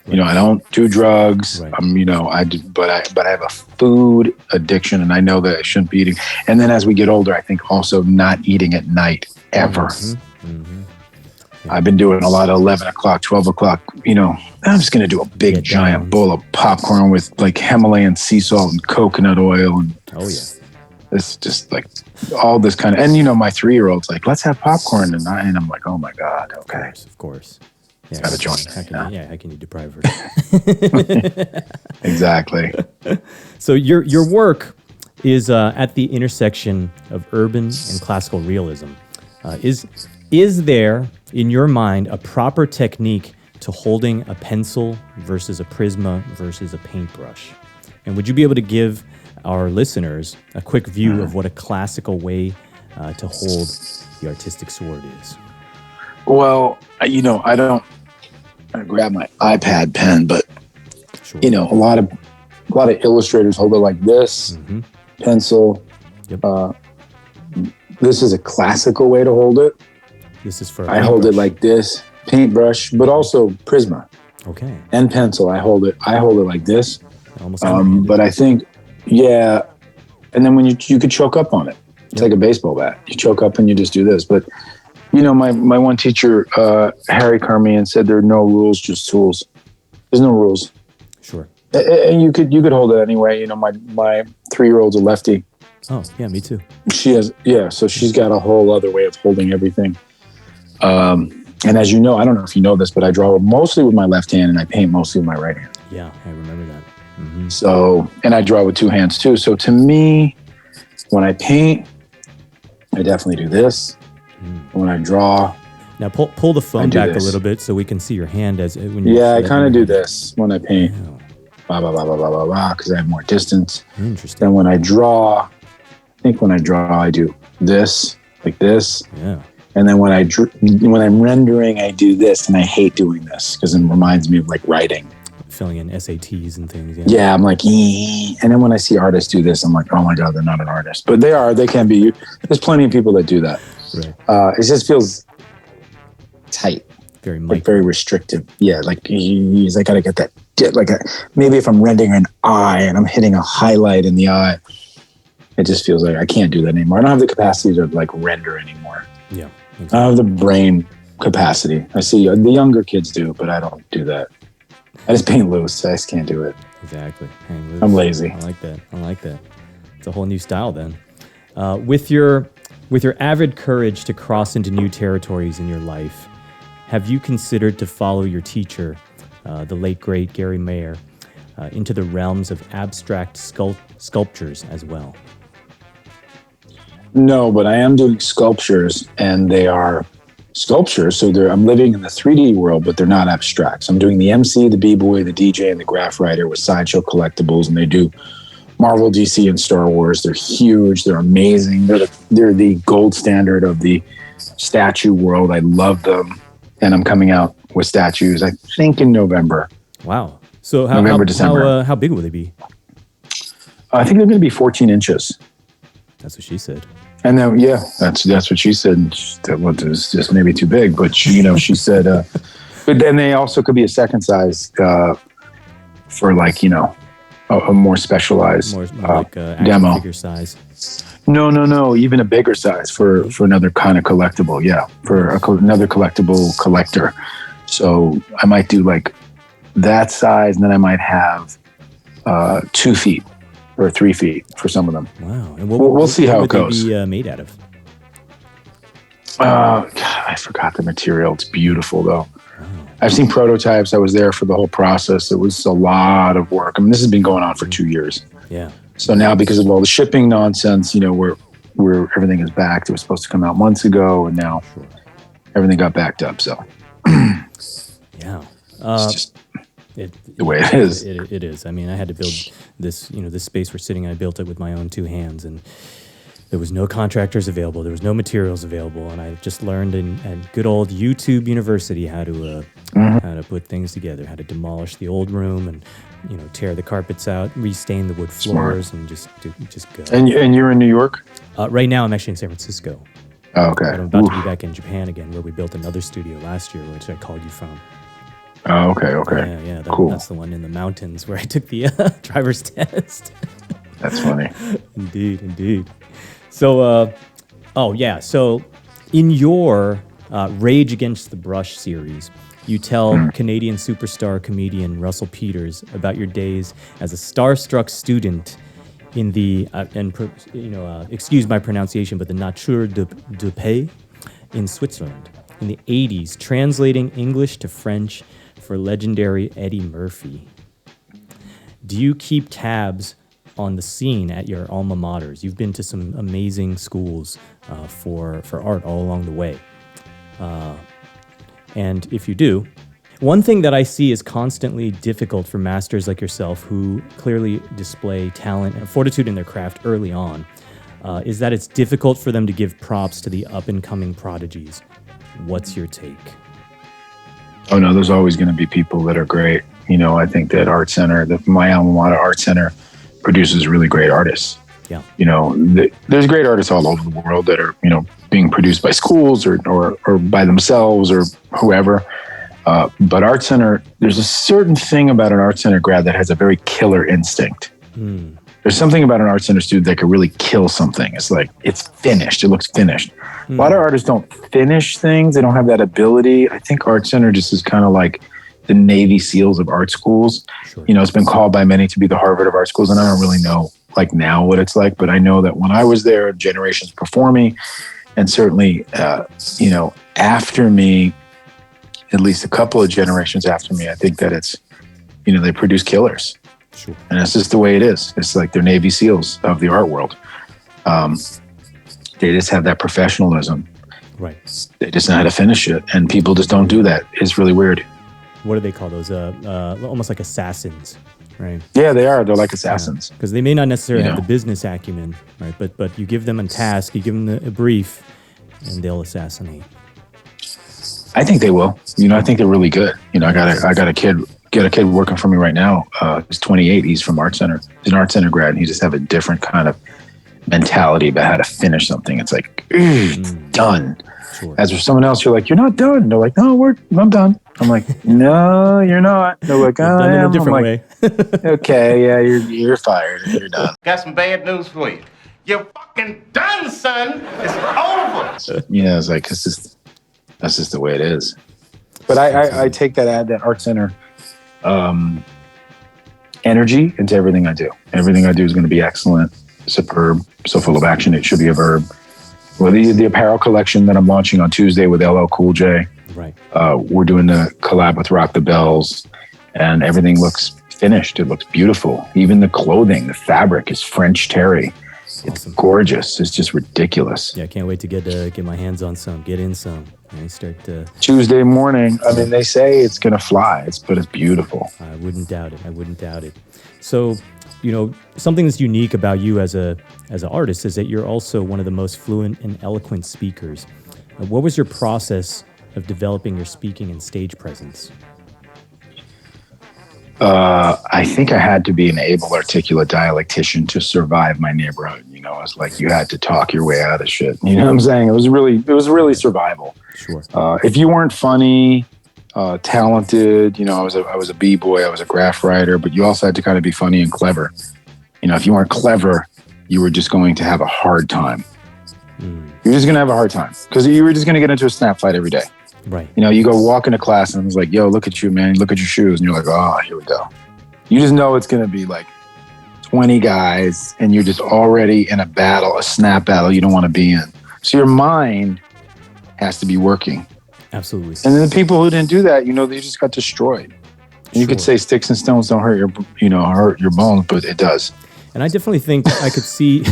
I don't do drugs. But I have a food addiction, and I know that I shouldn't be eating. And then as we get older, I think also not eating at night ever. I've been doing a lot of 11 o'clock, 12 o'clock. I'm just going to do a big giant bowl of popcorn with like Himalayan sea salt and coconut oil. And it's just like all this kind of, and my 3-year-old's like, let's have popcorn. And I'm like, oh my God. Okay. Of course. Yeah, got to join how can you deprive her? Exactly. So your work is at the intersection of urban and classical realism. Is there, in your mind, a proper technique to holding a pencil versus a Prisma versus a paintbrush? And would you be able to give our listeners a quick view of what a classical way to hold the artistic sword is? Well, I grab my iPad pen, but a lot of illustrators hold it like this, pencil. Yep. This is a classical way to hold it. This is for I hold it like this, paintbrush, but also Prisma. Okay. And pencil. I hold it like this. Almost. But I think, and then when you could choke up on it. It's like a baseball bat. You choke up and you just do this. But my one teacher, Harry Carmian, said there are no rules, just tools. There's no rules. Sure. And you could hold it anyway. My 3-year-old's a lefty. Oh yeah, me too. She has, so she's got a whole other way of holding everything. And as you know, I don't know if you know this, but I draw mostly with my left hand and I paint mostly with my right hand. Yeah, I remember that. Mm-hmm. So, and I draw with 2 hands too. So to me, when I paint, I definitely do this. When I draw, now pull the phone back a little bit so we can see your hand when you. I kind of do this when I paint. Blah blah blah blah blah blah blah, because I have more distance. Interesting. Then when I draw, I do this, like this. Yeah. And then when I'm rendering, I do this, and I hate doing this because it reminds me of like writing. Filling in SATs and things. Yeah, I'm like, and then when I see artists do this, I'm like, oh my God, they're not an artist. But they can be. There's plenty of people that do that. Right. It just feels tight. Very restrictive. Yeah, like I got to get that. Maybe if I'm rendering an eye and I'm hitting a highlight in the eye, it just feels like I can't do that anymore. I don't have the capacity to like render anymore. Yeah. Exactly. I don't have the brain capacity. I see the younger kids do, but I don't do that. I just paint loose. I just can't do it. Exactly. Hang loose. I'm lazy. I like that. It's a whole new style then. With your avid courage to cross into new territories in your life, have you considered to follow your teacher, the late great Gary Mayer, into the realms of abstract sculptures as well? No, but I am doing sculptures, and they are sculptures. So I'm living in the 3D world, but they're not abstract. So I'm doing the MC, the B-boy, the DJ, and the graph writer with Sideshow Collectibles, and they do Marvel, DC, and Star Wars. They're huge. They're amazing. They're the gold standard of the statue world. I love them. And I'm coming out with statues, I think, in November. Wow. So December. How big will they be? I think they're going to be 14 inches. That's what she said. And then, that's what she said. That was just maybe too big, but she said, but then they also could be a second size for like, a more specialized more like demo. Figure size. No, even a bigger size for another kind of collectible. Yeah, for another collectible collector. So I might do like that size, and then I might have 2 feet or 3 feet for some of them. Wow. And we'll see how it goes. What would they be made out of? God, I forgot the material. It's beautiful though. I've seen prototypes. I was there for the whole process. It was a lot of work. I mean, this has been going on for 2 years. Yeah. So now, because of all the shipping nonsense, we're everything is back. It was supposed to come out months ago, and now everything got backed up. So Yeah. it's just the way it is. It is. I mean, I had to build this, this space we're sitting in. I built it with my own 2 hands, and there was no contractors available. There was no materials available, and I just learned in good old YouTube University how to put things together, how to demolish the old room, and tear the carpets out, restain the wood floors, and just go. And you're in New York? Right now, I'm actually in San Francisco. Oh, okay. But I'm about to be back in Japan again, where we built another studio last year, which I called you from. Oh, okay. Yeah. Cool. That's the one in the mountains where I took the driver's test. That's funny. Indeed. So, So, in your Rage Against the Brush series, you tell Canadian superstar comedian Russell Peters about your days as a starstruck student in the, excuse my pronunciation, but the Nature de Paix in Switzerland in the 80s, translating English to French for legendary Eddie Murphy. Do you keep tabs on the scene at your alma maters? You've been to some amazing schools for art all along the way. And if you do, one thing that I see is constantly difficult for masters like yourself who clearly display talent and fortitude in their craft early on, is that it's difficult for them to give props to the up-and-coming prodigies. What's your take? Oh, no, there's always going to be people that are great. I think that Art Center, my alma mater, Art Center, produces really great artists. Yeah. There's great artists all over the world that are, being produced by schools or by themselves or whoever. But Art Center, there's a certain thing about an Art Center grad that has a very killer instinct. There's something about an Art Center student that could really kill something. It's like, it's finished. It looks finished. A lot of artists don't finish things. They don't have that ability. I think Art Center just is kind of like the Navy SEALs of art schools. Sure. It's been called by many to be the Harvard of art schools. And I don't really know like now what it's like, but I know that when I was there, generations before me, and certainly, after me, at least a couple of generations after me, I think that it's, they produce killers. Sure. And it's just the way it is. It's like they're Navy SEALs of the art world. They just have that professionalism. Right. They just know how to finish it. And people just don't do that. It's really weird. What do they call those? Almost like assassins, right? Yeah, they are. They're like assassins. Because they may not necessarily have the business acumen, right? But you give them a task, you give them a brief, and they'll assassinate. I think they will. I think they're really good. I got a kid working for me right now. He's 28. He's from Art Center. He's an Art Center grad, and he just have a different kind of mentality about how to finish something. It's like, done. Sure. As for someone else, you're like, you're not done. They're like, no, I'm done. I'm like, no, you're not. They're like, I done in am. a different way. Okay, yeah, you're fired. You're done. Got some bad news for you. You're fucking done, son. It's over. It's like, that's just the way it is. But I take that Art Center energy into everything I do. Everything I do is going to be excellent, superb, so full of action. It should be a verb. Well, the apparel collection that I'm launching on Tuesday with LL Cool J. Right. We're doing the collab with Rock the Bells, and everything looks finished. It looks beautiful. Even the clothing, the fabric is French terry. It's gorgeous. It's just ridiculous. Yeah, I can't wait to get my hands on some, get in some. And start Tuesday morning. I mean, they say it's going to fly, but it's beautiful. I wouldn't doubt it. So, something that's unique about you as an artist is that you're also one of the most fluent and eloquent speakers. What was your process of developing your speaking and stage presence? I think I had to be an able, articulate dialectician to survive my neighborhood. It's like you had to talk your way out of shit. You know what I'm saying? It was really survival. Sure. If you weren't funny, talented, I was a b-boy, I was a graph writer, but you also had to kind of be funny and clever. If you weren't clever, you were just going to have a hard time. You're just going to have a hard time because you were just going to get into a snap fight every day. Right. You go walk into class and it's like, yo, look at you, man. Look at your shoes. And you're like, oh, here we go. You just know it's going to be like 20 guys and you're just already in a battle, a snap battle you don't want to be in. So your mind has to be working. Absolutely. And then the people who didn't do that, they just got destroyed. And you could say sticks and stones don't hurt your bones, but it does. And I definitely think I could see,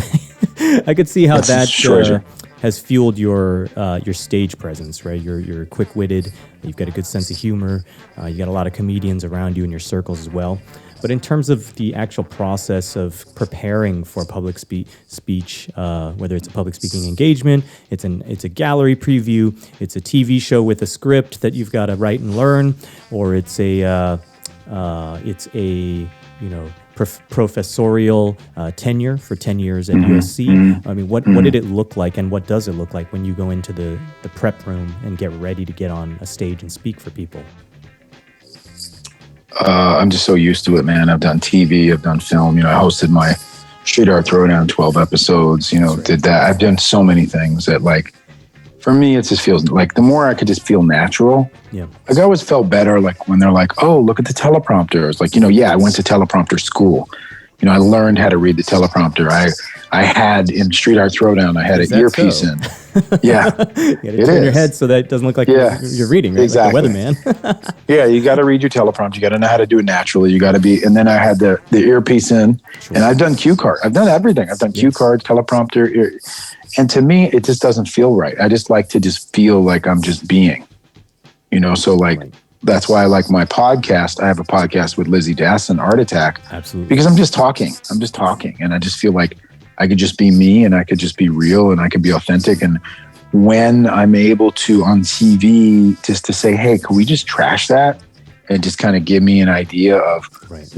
I could see how that has fueled your stage presence, right? You're quick-witted. You've got a good sense of humor. You got a lot of comedians around you in your circles as well. But in terms of the actual process of preparing for public speech, whether it's a public speaking engagement, it's a gallery preview, it's a TV show with a script that you've got to write and learn, or it's a professorial tenure for 10 years at USC. I mean, what did it look like, and what does it look like when you go into the prep room and get ready to get on a stage and speak for people? I'm just so used to it, man. I've done TV, I've done film. I hosted my Street Art Throwdown 12 episodes, did that. I've done so many things that, like, for me, it just feels like the more I could just feel natural. Yeah. Like, I always felt better, like, when they're like, oh, look at the teleprompter. It's like, I went to teleprompter school. I learned how to read the teleprompter. I had in Street Art Throwdown, I had an earpiece in. Yeah. You gotta turn your head so that it doesn't look like you're reading, right? Exactly. Like the weatherman. Yeah, you got to read your teleprompter. You got to know how to do it naturally. You got to be, and then I had the earpiece in, and I've done cue card. I've done everything. I've done cue cards, teleprompter, and to me, it just doesn't feel right. I just like to just feel like I'm just being, so like, that's why I like my podcast. I have a podcast with Lizzie Dasson, Art Attack. Absolutely. Because I'm just talking. And I just feel like I could just be me, and I could just be real, and I could be authentic. And when I'm able to on TV just to say, hey, can we just trash that? And just kind of give me an idea of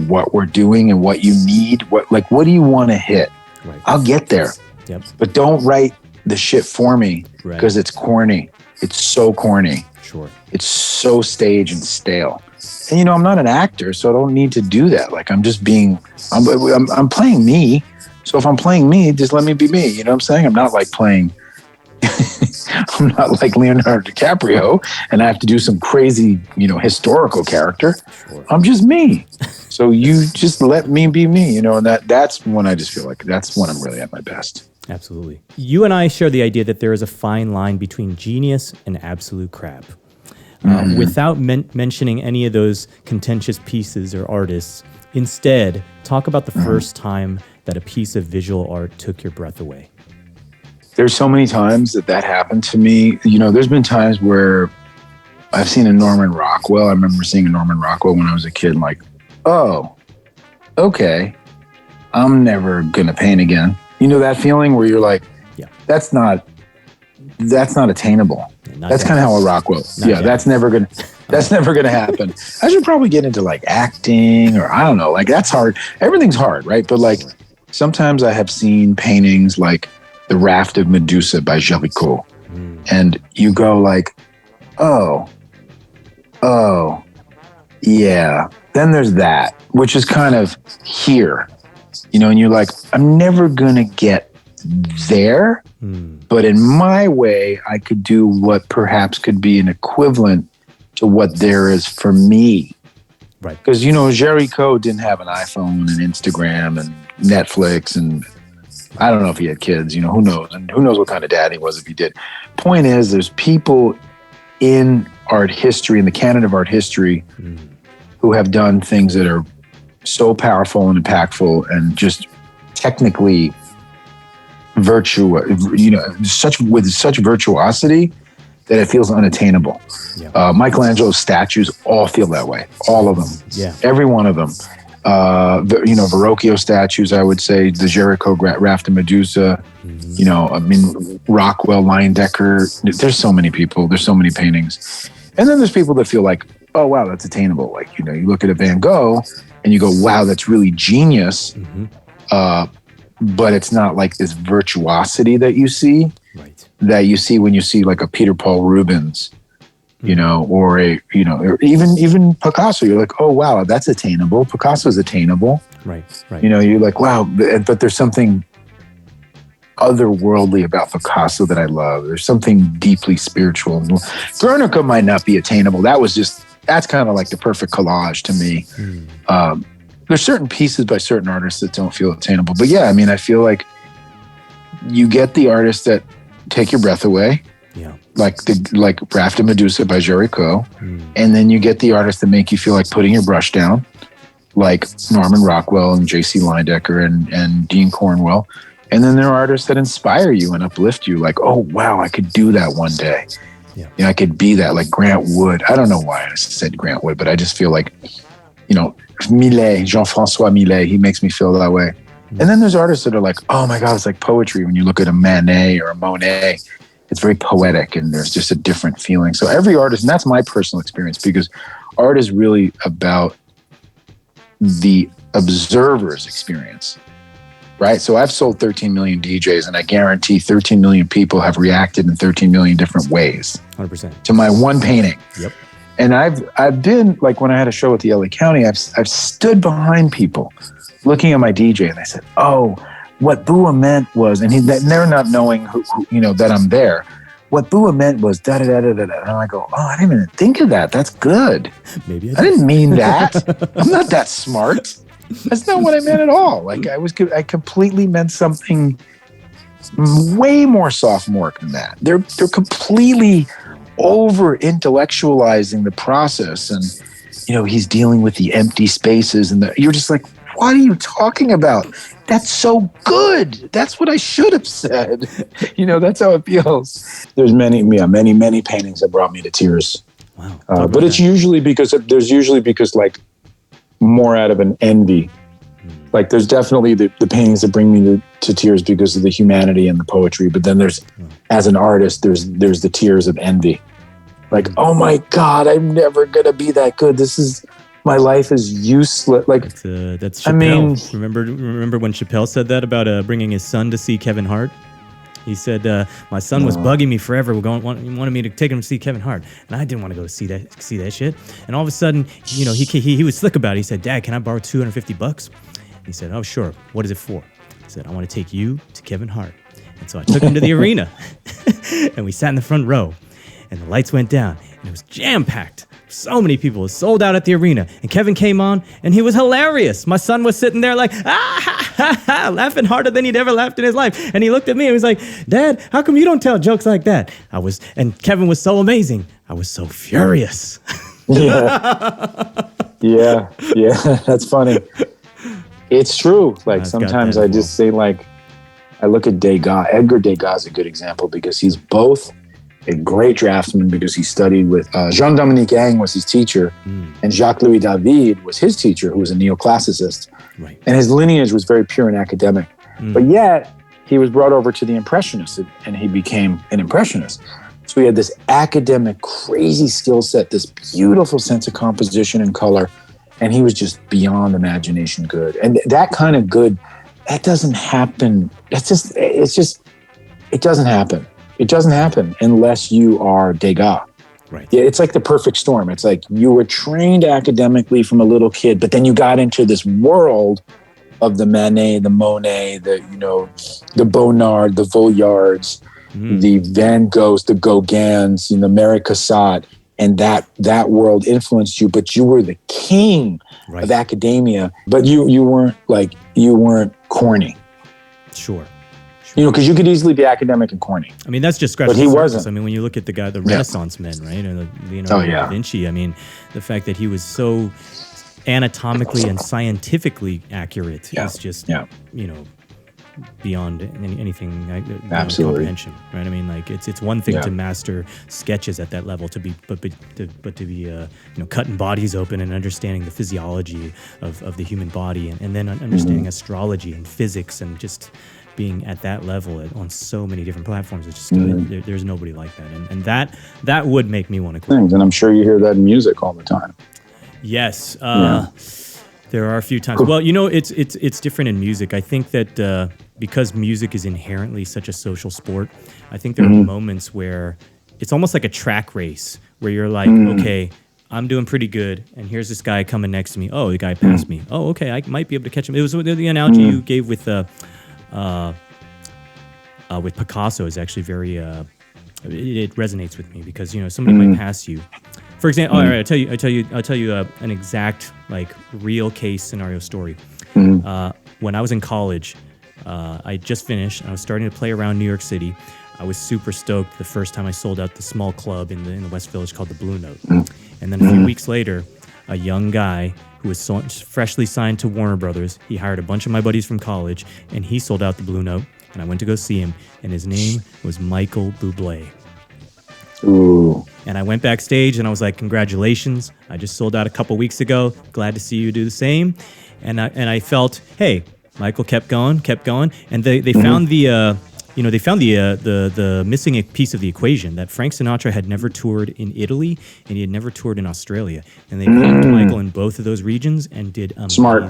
what we're doing and what you need. What do you want to hit? Right. I'll get there. Yep. But don't write the shit for me because it's corny. It's so corny. Sure. It's so staged and stale. And I'm not an actor, so I don't need to do that. Like, I'm just being, I'm playing me. So if I'm playing me, just let me be me. You know what I'm saying? I'm not like playing, I'm not like Leonardo DiCaprio and I have to do some crazy, historical character. Sure. I'm just me. So you just let me be me, and that's when I just feel like that's when I'm really at my best. Absolutely. You and I share the idea that there is a fine line between genius and absolute crap. Without mentioning any of those contentious pieces or artists, instead, talk about the first time that a piece of visual art took your breath away. There's so many times that happened to me. There's been times where I've seen a Norman Rockwell. I remember seeing a Norman Rockwell when I was a kid, like, oh, okay, I'm never going to paint again. That feeling where you're like, that's not attainable. That's kind of how a Rockwell. That's never gonna happen. I should probably get into like acting, or I don't know. Like, that's hard. Everything's hard, right? But like, sometimes I have seen paintings like The Raft of Medusa by Géricault, and you go like, oh, yeah. Then there's that, which is kind of here, and you're like, I'm never gonna get there, but in my way, I could do what perhaps could be an equivalent to what there is for me. Right. Because, Géricault didn't have an iPhone and Instagram and Netflix, and I don't know if he had kids, who knows? And who knows what kind of dad he was if he did. Point is, there's people in art history, in the canon of art history, who have done things that are so powerful and impactful and just technically with such virtuosity that it feels unattainable. Yeah. Michelangelo's statues all feel that way. All of them. Yeah. Every one of them. Verrocchio statues, I would say, the Géricault Raft of Medusa, Rockwell, Leyendecker. There's so many people. There's so many paintings. And then there's people that feel like, oh, wow, that's attainable. Like, you look at a Van Gogh and you go, wow, that's really genius. But it's not like this virtuosity that you see, that you see when you see like a Peter Paul Rubens, or or even Picasso. You're like, oh wow, that's attainable. Picasso's attainable. Right. You're like, wow, but there's something otherworldly about Picasso that I love. There's something deeply spiritual. Guernica might not be attainable. That's kind of like the perfect collage to me. There's certain pieces by certain artists that don't feel attainable. But yeah, I feel like you get the artists that take your breath away. Yeah. Like Raft of Medusa by Géricault. And then you get the artists that make you feel like putting your brush down. like Norman Rockwell and J.C. Linedecker and Dean Cornwell. And then there are artists that inspire you and uplift you, like, oh, wow, I could do that one day. Yeah. You know, I could be that, like Grant Wood. I don't know why I said Grant Wood, but I just feel like, you know, Millet, Jean-François Millet, he makes me feel that way. And then there's artists that are like, oh my God, it's like poetry. When you look at a Manet or a Monet, it's very poetic and there's just a different feeling. So every artist, and that's my personal experience, because art is really about the observer's experience, right? So I've sold 13 million DJs, and I guarantee 13 million people have reacted in 13 million different ways 100%. to my one painting. Yep. And I've been, like, when I had a show at the LA County, I've stood behind people looking at my DJ, and I said, oh, what BUA meant was, and they're not knowing who, you know, that I'm there. What BUA meant was da da da da da. And I go, oh, I didn't even think of that. That's good. Maybe I didn't mean that. I'm not that smart. That's not what I meant at all. Like, I completely meant something way more sophomoric than that. They're completely over intellectualizing the process, and you know, he's dealing with the empty spaces, and you're just like, what are you talking about? That's so good. That's what I should have said. You know, that's how it feels. There's many paintings that brought me to tears. Wow. But it's usually because like more out of an envy. Like, there's definitely the paintings that bring me to tears because of the humanity and the poetry. But then there's, as an artist, there's the tears of envy. Like, oh my God, I'm never gonna be that good. My life is useless. Like, that's Chappelle. I mean, remember when Chappelle said that about bringing his son to see Kevin Hart? He said, my son was bugging me forever. He wanted me to take him to see Kevin Hart. And I didn't want to go see that shit. And all of a sudden, you know, he was slick about it. He said, Dad, can I borrow $250? He said, oh, sure. What is it for? He said, I want to take you to Kevin Hart. And so I took him to the arena. And we sat in the front row. And the lights went down. And it was jam-packed. So many people. It was sold out at the arena. And Kevin came on, and he was hilarious. My son was sitting there like, laughing harder than he'd ever laughed in his life. And he looked at me and was like, Dad, how come you don't tell jokes like that? And Kevin was so amazing. I was so furious. Yeah. Yeah. That's funny. It's true. Like, sometimes I just say, like, I look at Degas. Edgar Degas is a good example because he's both a great draftsman because he studied with Jean-Dominique Ang was his teacher, and Jacques-Louis David was his teacher, who was a neoclassicist. Right. And his lineage was very pure and academic. But yet, he was brought over to the Impressionists, and he became an Impressionist. So he had this academic, crazy skill set, this beautiful sense of composition and color, and he was just beyond imagination good. And that kind of good, that doesn't happen. It doesn't happen. It doesn't happen unless you are Degas. Right. Yeah, it's like the perfect storm. It's like you were trained academically from a little kid, but then you got into this world of the Manet, the Monet, the Bonnard, the Vuillards, the Van Goghs, the Gauguins, the Mary Cassatt, and that world influenced you. But you were the king of academia. But you weren't corny. Sure. You know, because you could easily be academic and corny. I mean, that's just scratching the surface. Wasn't. I mean, when you look at the Renaissance men, right? And Da Vinci. I mean, the fact that he was so anatomically and scientifically accurate is just, beyond anything comprehension, right? I mean, like it's one thing to master sketches at that level, to be cutting bodies open and understanding the physiology of the human body, and then understanding astrology and physics, and just being at that level on so many different platforms. It's just there's nobody like that, and that would make me want to quit. And I'm sure you hear that in music all the time. Yes, there are a few times. Well, it's different in music. I think that because music is inherently such a social sport, I think there are moments where it's almost like a track race where you're like, okay, I'm doing pretty good, and here's this guy coming next to me. Oh, the guy passed me. Oh, okay, I might be able to catch him. It was the analogy you gave with Picasso is actually very it resonates with me, because somebody might pass you. For example, all right, I'll tell you an exact, like, real case scenario story. When I was in college, I just finished, and I was starting to play around New York City. I was super stoked the first time I sold out the small club in the West Village called the Blue Note. And then a few weeks later, a young guy who was freshly signed to Warner Brothers. He hired a bunch of my buddies from college, and he sold out the Blue Note. And I went to go see him, and his name was Michael Bublé. Ooh. And I went backstage, and I was like, congratulations. I just sold out a couple weeks ago. Glad to see you do the same. And I felt, hey, Michael kept going. And they found the missing piece of the equation, that Frank Sinatra had never toured in Italy and he had never toured in Australia. And they put Michael in both of those regions and did amazing. Smart.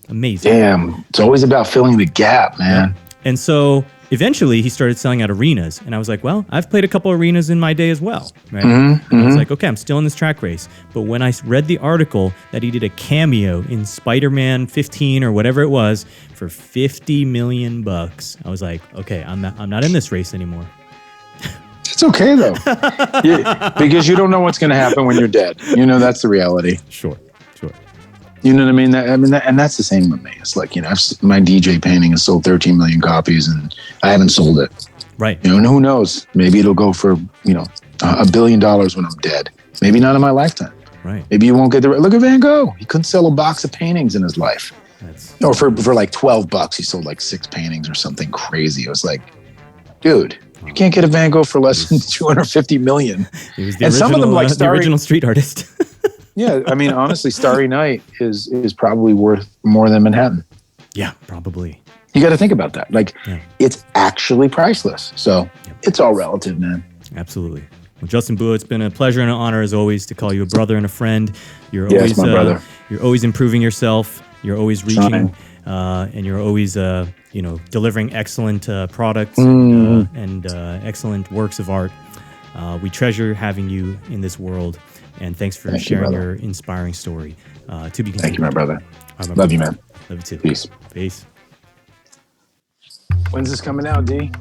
Amazing. Damn. It's always about filling the gap, man. Yep. And so eventually he started selling out arenas. And I was like, well, I've played a couple arenas in my day as well. Right? And I was like, okay, I'm still in this track race. But when I read the article that he did a cameo in Spider-Man 15 or whatever it was for $50 million, I was like, okay, I'm not in this race anymore. It's okay, though. Because you don't know what's going to happen when you're dead. You know, that's the reality. Sure. You know what I mean? And that's the same with me. It's like, my DJ painting has sold 13 million copies and I haven't sold it. Right. And who knows? Maybe it'll go for, $1 billion when I'm dead. Maybe not in my lifetime. Right. Maybe you won't get look at Van Gogh. He couldn't sell a box of paintings in his life. Or for like $12, he sold like 6 paintings or something crazy. It was like, dude, you can't get a Van Gogh for less than 250 million. He was the original, some of them, like the original street artist. Yeah, I mean, honestly, Starry Night is probably worth more than Manhattan. Yeah, probably. You got to think about that. Like, it's actually priceless. So it's all relative, man. Absolutely. Well, Justin BUA, it's been a pleasure and an honor as always to call you a brother and a friend. You're always my brother. You're always improving yourself. You're always reaching, and you're always delivering excellent products and excellent works of art. We treasure having you in this world. And thanks for sharing your inspiring story. To be continued. Thank you, my brother. Love you, man. Love you too. Peace. Peace. When's this coming out, D?